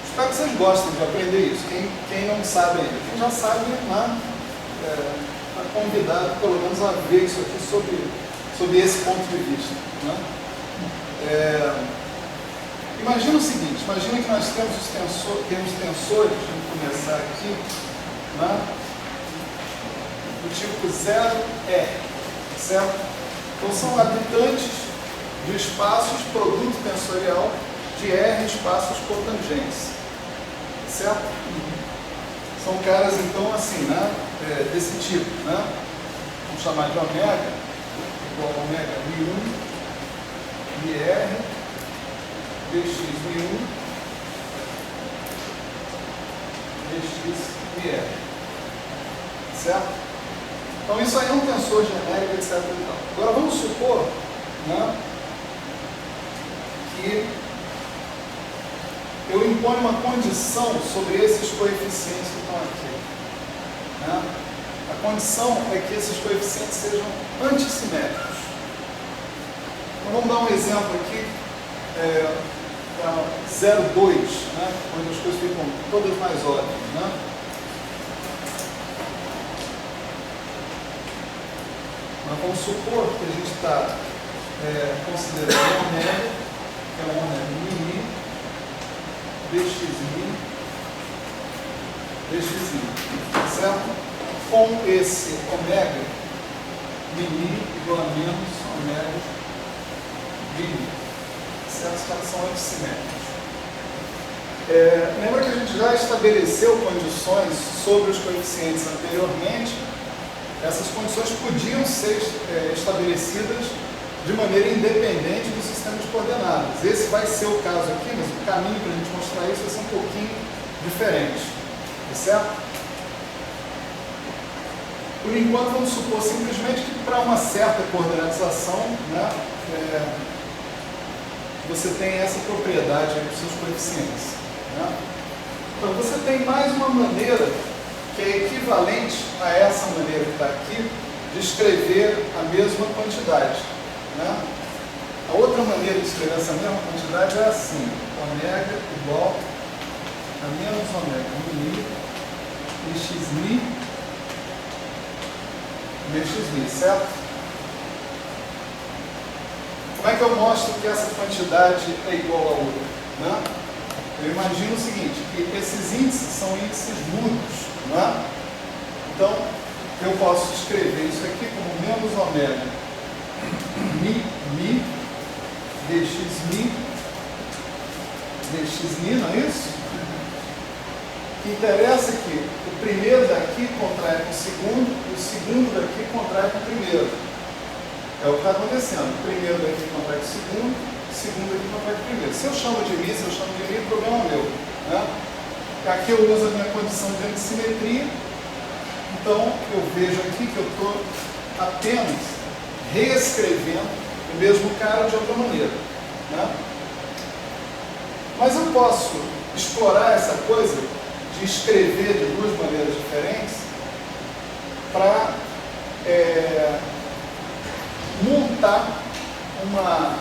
Espero que vocês gostem de aprender isso. Quem não sabe ainda, quem já sabe, está convidado pelo menos a ver isso aqui sob esse ponto de vista. Imagina o seguinte, imagina que nós temos tensores, vamos começar aqui, do tipo 0R, certo? Então são habitantes de espaços produto tensorial de R espaços cotangentes, certo? São caras então assim, desse tipo, vamos chamar de ômega, igual a ômega μ1, μr, dx μ1, dx μr, certo? Então isso aí é um tensor genérico, etc. Agora vamos supor que eu imponho uma condição sobre esses coeficientes que estão aqui. A condição é que esses coeficientes sejam antissimétricos. Então vamos dar um exemplo aqui, 0,2, onde as coisas ficam todas mais óbvias. Nós vamos supor que a gente está considerando ômega, que é um ômega μ, dxi, certo? Com esse ômega μ igual a menos ômega μ, certo? Os caras são antissimétricos. Lembra que a gente já estabeleceu condições sobre os coeficientes anteriormente? Essas condições podiam ser estabelecidas de maneira independente do sistema de coordenadas. Esse vai ser o caso aqui, mas o caminho para a gente mostrar isso vai ser um pouquinho diferente. Tá certo? Por enquanto, vamos supor simplesmente que para uma certa coordenatização, você tem essa propriedade aí dos seus coeficientes. Então, você tem mais uma maneira que é equivalente a essa maneira que está aqui de escrever a mesma quantidade. A outra maneira de escrever essa mesma quantidade é assim: ômega igual a menos ômega μ dxi dxi, certo? Como é que eu mostro que essa quantidade é igual a outra? Eu imagino o seguinte, que esses índices são índices mudos. Então, eu posso escrever isso aqui como menos ômega μ dxi dxi, não é isso? O que interessa é que o primeiro daqui contrai com o segundo daqui contrai com o primeiro. É o que está acontecendo. O primeiro daqui contrai com o segundo daqui contrai com o primeiro. Se eu chamo de μ, o problema é meu. Aqui eu uso a minha condição de antissimetria. Então, eu vejo aqui que eu estou apenas reescrevendo o mesmo cara de outra maneira. Mas eu posso explorar essa coisa de escrever de duas maneiras diferentes para montar uma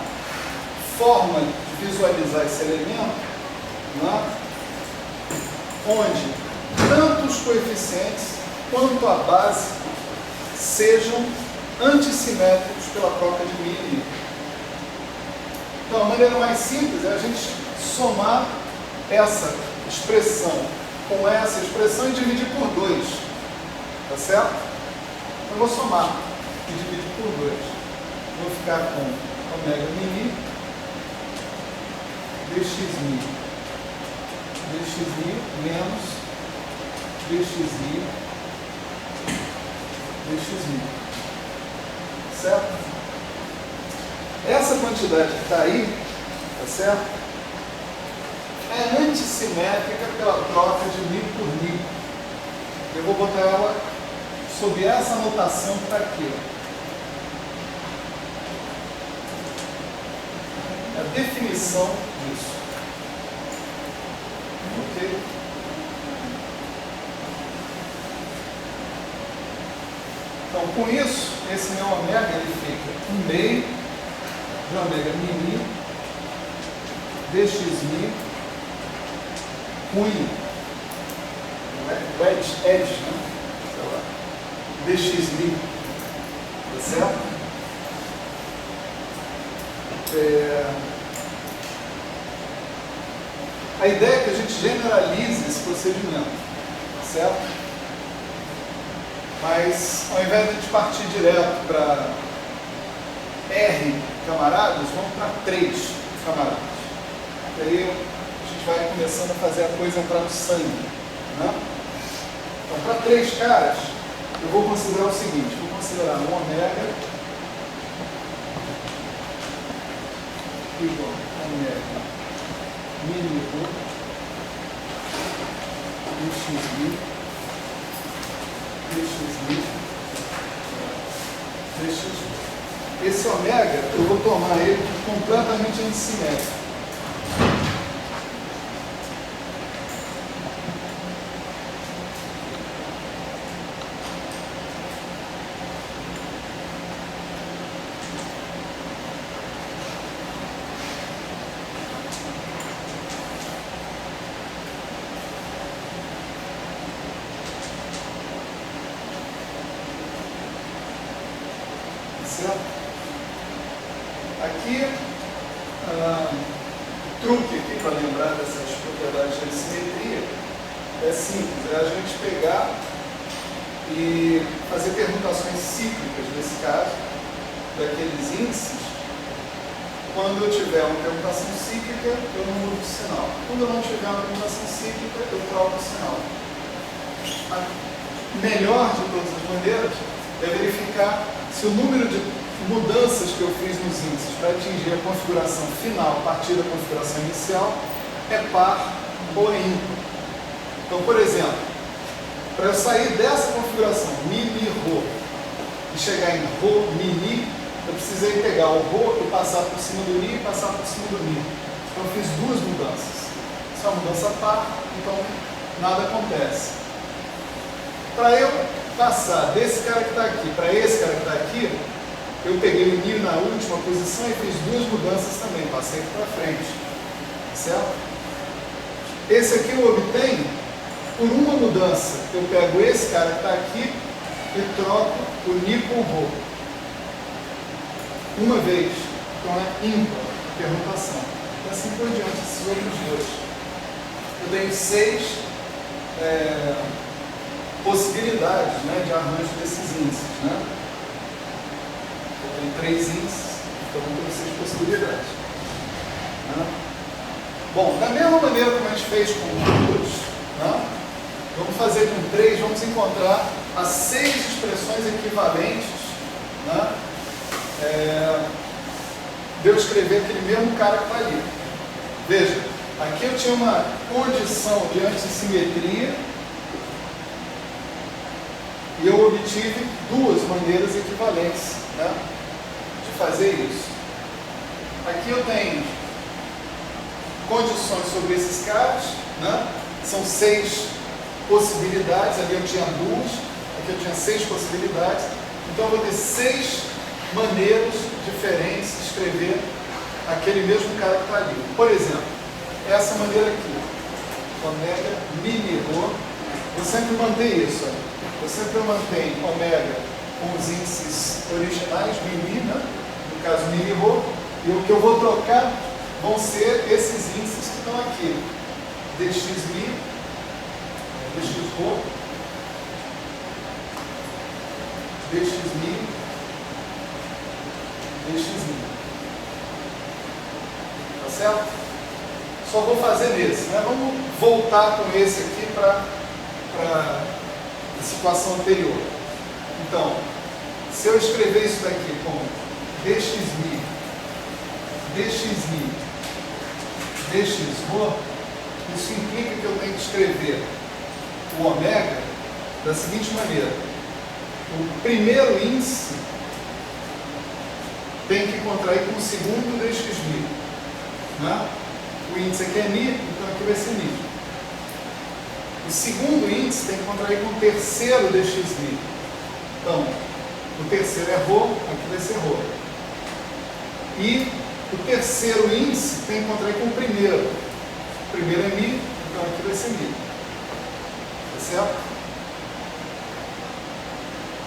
forma de visualizar esse elemento onde tanto os coeficientes quanto a base sejam antissimétricos pela troca de μ e μ. Então, a maneira mais simples é a gente somar essa expressão com essa expressão e dividir por 2. Tá certo? Eu vou somar e dividir por 2. Vou ficar com ômega μ dxi menos dxi dxi. Certo? Essa quantidade que está aí, tá certo? É antissimétrica pela troca de μ por μ. Eu vou botar ela sob essa notação que está aqui. É a definição disso. Ok? Então, com isso, esse meu ômega ele fica 1/2 de ômega μ dxmi, cunho, edge, né? Sei lá, dxmi, tá certo? A ideia é que a gente generalize esse procedimento, certo? Mas ao invés de a gente partir direto para R camaradas, vamos para 3 camaradas. E aí a gente vai começando a fazer a coisa entrar no sangue, né? Então, para 3 caras, eu vou considerar o seguinte: vou considerar um ômega igual a ômega mínimo dxmi, dxmi. Esse ômega, eu vou tomar ele completamente antissimétrico. Aqui, o truque aqui para lembrar dessas propriedades de simetria é simples, é a gente pegar e fazer permutações cíclicas, nesse caso, daqueles índices. Quando eu tiver uma permutação cíclica, eu não mudo o sinal. Quando eu não tiver uma permutação cíclica, eu troco o sinal. A melhor de todas as maneiras é verificar se o número de mudanças que eu fiz nos índices para atingir a configuração final a partir da configuração inicial é par ou é ímpar. Então, por exemplo, para eu sair dessa configuração mi-mi-rho e chegar em rho-mi-mi, eu precisei pegar o rho e passar por cima do mi e passar por cima do mi. Então eu fiz 2 mudanças. Isso é uma mudança par, então nada acontece. Para eu passar desse cara que está aqui para esse cara que está aqui, eu peguei o mi na última posição e fiz 2 mudanças também, passei para frente, certo? Esse aqui eu obtenho por uma mudança. Eu pego esse cara que está aqui e troco o mi com o rho. Uma vez, então é ímpar, permutação. E assim por diante, esses outros 2. Eu tenho 6 possibilidades, né, de arranjo desses índices, né? Eu tenho 3 índices, então eu tenho 6 possibilidades. Né? Bom, da mesma maneira como a gente fez com 2, né, vamos fazer com 3, vamos encontrar as 6 expressões equivalentes, né, de eu escrever aquele mesmo cara que está ali. Veja, aqui eu tinha uma condição de antissimetria e eu obtive 2 maneiras equivalentes, né, de fazer isso. Aqui eu tenho condições sobre esses caras, né, são 6 possibilidades, ali eu tinha 2, aqui eu tinha 6 possibilidades, então eu vou ter 6 maneiras diferentes de escrever aquele mesmo cara que está ali. Por exemplo, essa maneira aqui, ômega mi-mi-rho, eu sempre mantenho isso. Eu sempre mantenho ômega com os índices originais, mi-mi, né? No caso mi-mi-rho, e o que eu vou trocar vão ser esses índices que estão aqui, dxmi, dx-rho, dxmi, dxmi. Tá certo? Só vou fazer nesse, né? Vamos voltar com esse aqui para a situação anterior. Então, se eu escrever isso daqui como dxmi, dxmi, dx-rho, isso implica que eu tenho que escrever o ômega da seguinte maneira: o primeiro índice tem que contrair com o segundo dxmi, né? O índice aqui é mi, então aqui vai ser mi. O segundo índice tem que contrair com o terceiro dxmi. Então, o terceiro é rho, aqui vai ser rho. E o terceiro índice tem que encontrar com o primeiro. O primeiro é Mi, então aqui vai ser Mi. Tá certo?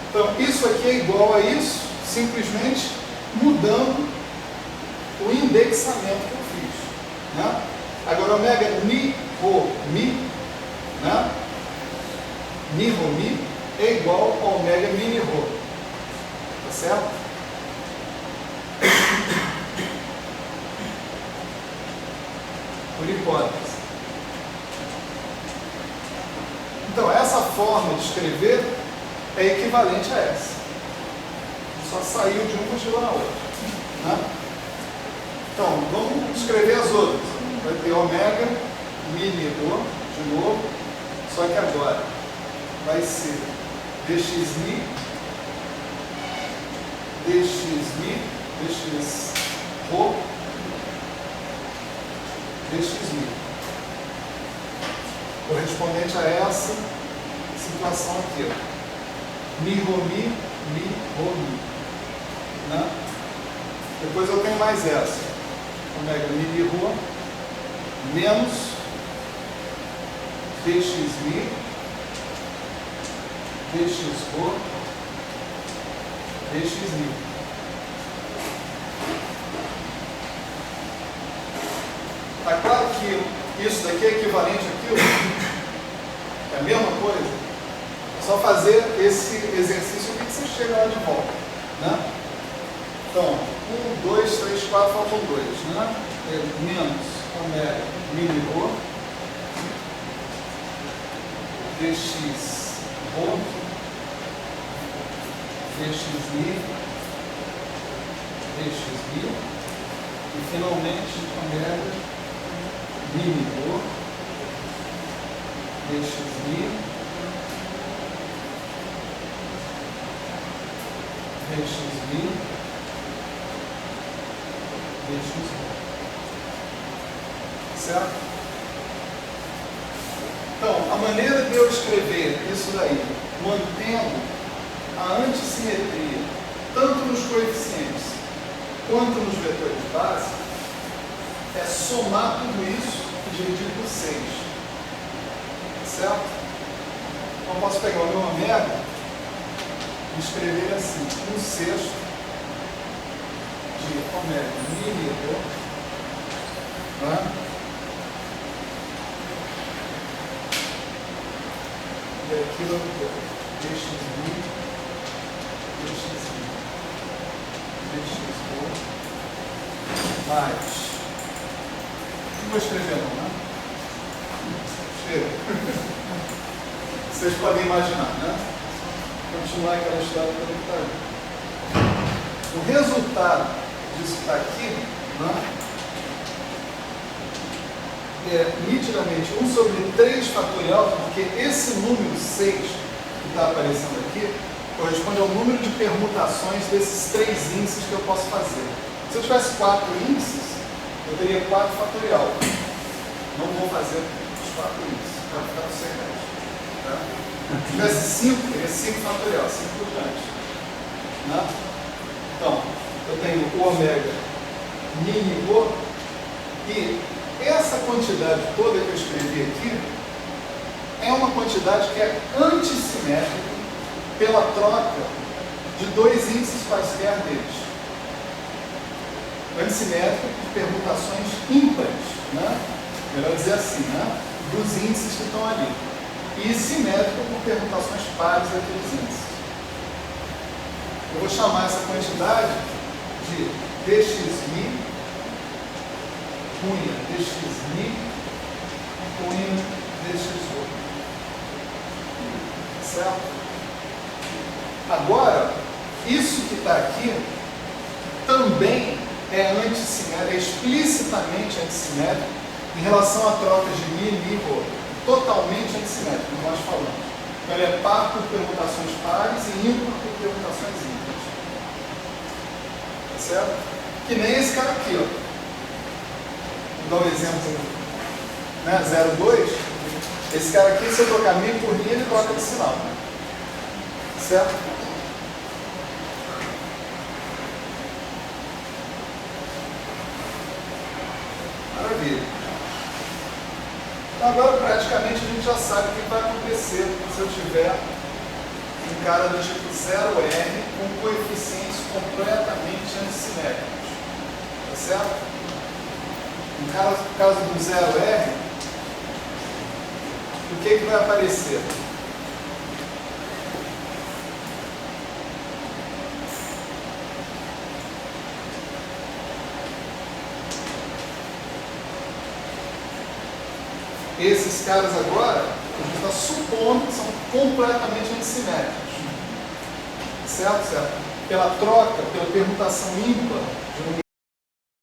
Então, isso aqui é igual a isso, simplesmente mudando o indexamento que eu fiz. Né? Agora, ômega Mi, Rho, Mi, né? Mi, Rho, Mi é igual a ômega mini Rho. Tá certo? Por hipótese. Então, essa forma de escrever é equivalente a essa. Só saiu de uma e chegou na outra. Né? Então, vamos escrever as outras. Vai ter ômega mini Rho, de novo, só que agora vai ser dxmi, dxmi, dx Rho, dxmi. Correspondente a essa situação aqui. Mi, Rho, Mi, Mi, Rho, Mi. Né? Depois eu tenho mais essa. Ômega mini Rho menos dxmi, dx Rho, dxmi. Está claro que isso daqui é equivalente àquilo? É a mesma coisa? É só fazer esse exercício aqui que você chega lá de volta. Né? Então, 1, 2, 3, 4, faltam 2. Né? É menos ômega mini Rho, dx Rho, dxmi, dxmi, e finalmente ômega mini Rho, dxmi, dxmi, dxmi. Certo? Então, a maneira de eu escrever isso daí, mantendo a antissimetria, tanto nos coeficientes quanto nos vetores básicos, é somar tudo isso e dividir por 6. Certo? Então, eu posso pegar o meu ômega e escrever assim: 1/6 de ômega mini Rho, né? E aquilo é dxmi, dxmi, dx Rho, mais. Não vou escrever não, né? Chega. Vocês podem imaginar, né? Continuar aquela história que está aí. O resultado disso que está aqui, né? É nitidamente 1 sobre 3 fatorial, porque esse número 6 que está aparecendo aqui corresponde ao número de permutações desses 3 índices que eu posso fazer. Se eu tivesse 4 índices, eu teria 4 fatorial. Não vou fazer os 4 índices, vai ficar no 6 reais. Tá? Se tivesse 5, teria 5 fatorial, 5 por diante. Né? Então, eu tenho o ômega mini Rho e essa quantidade toda que eu escrevi aqui é uma quantidade que é antissimétrica pela troca de 2 índices quaisquer deles. Antissimétrica por permutações ímpares, né? Melhor dizer assim, né? Dos índices que estão ali. E simétrica por permutações pares daqueles índices. Eu vou chamar essa quantidade de dxmi, cunha dxmi, cunha dxo. Certo? Agora, isso que está aqui também é antissimétrico, é explicitamente antissimétrico em relação a trocas de mi e Rho. Totalmente antissimétrico, como nós falamos. Então, ele é par por permutações pares e ímpar por permutações ímpares. Tá certo? Que nem esse cara aqui, ó. Vou dar um exemplo, né? 0,2. Esse cara aqui, se eu trocar mi por mi, ele troca de sinal. Certo? Então agora praticamente a gente já sabe o que vai acontecer se eu tiver um cara do tipo 0R com coeficientes completamente antissimétricos. Tá certo? No caso do 0R, o que vai aparecer? Esses caras agora, a gente está supondo que são completamente antissimétricos. Certo? Certo? Pela troca, pela permutação ímpar,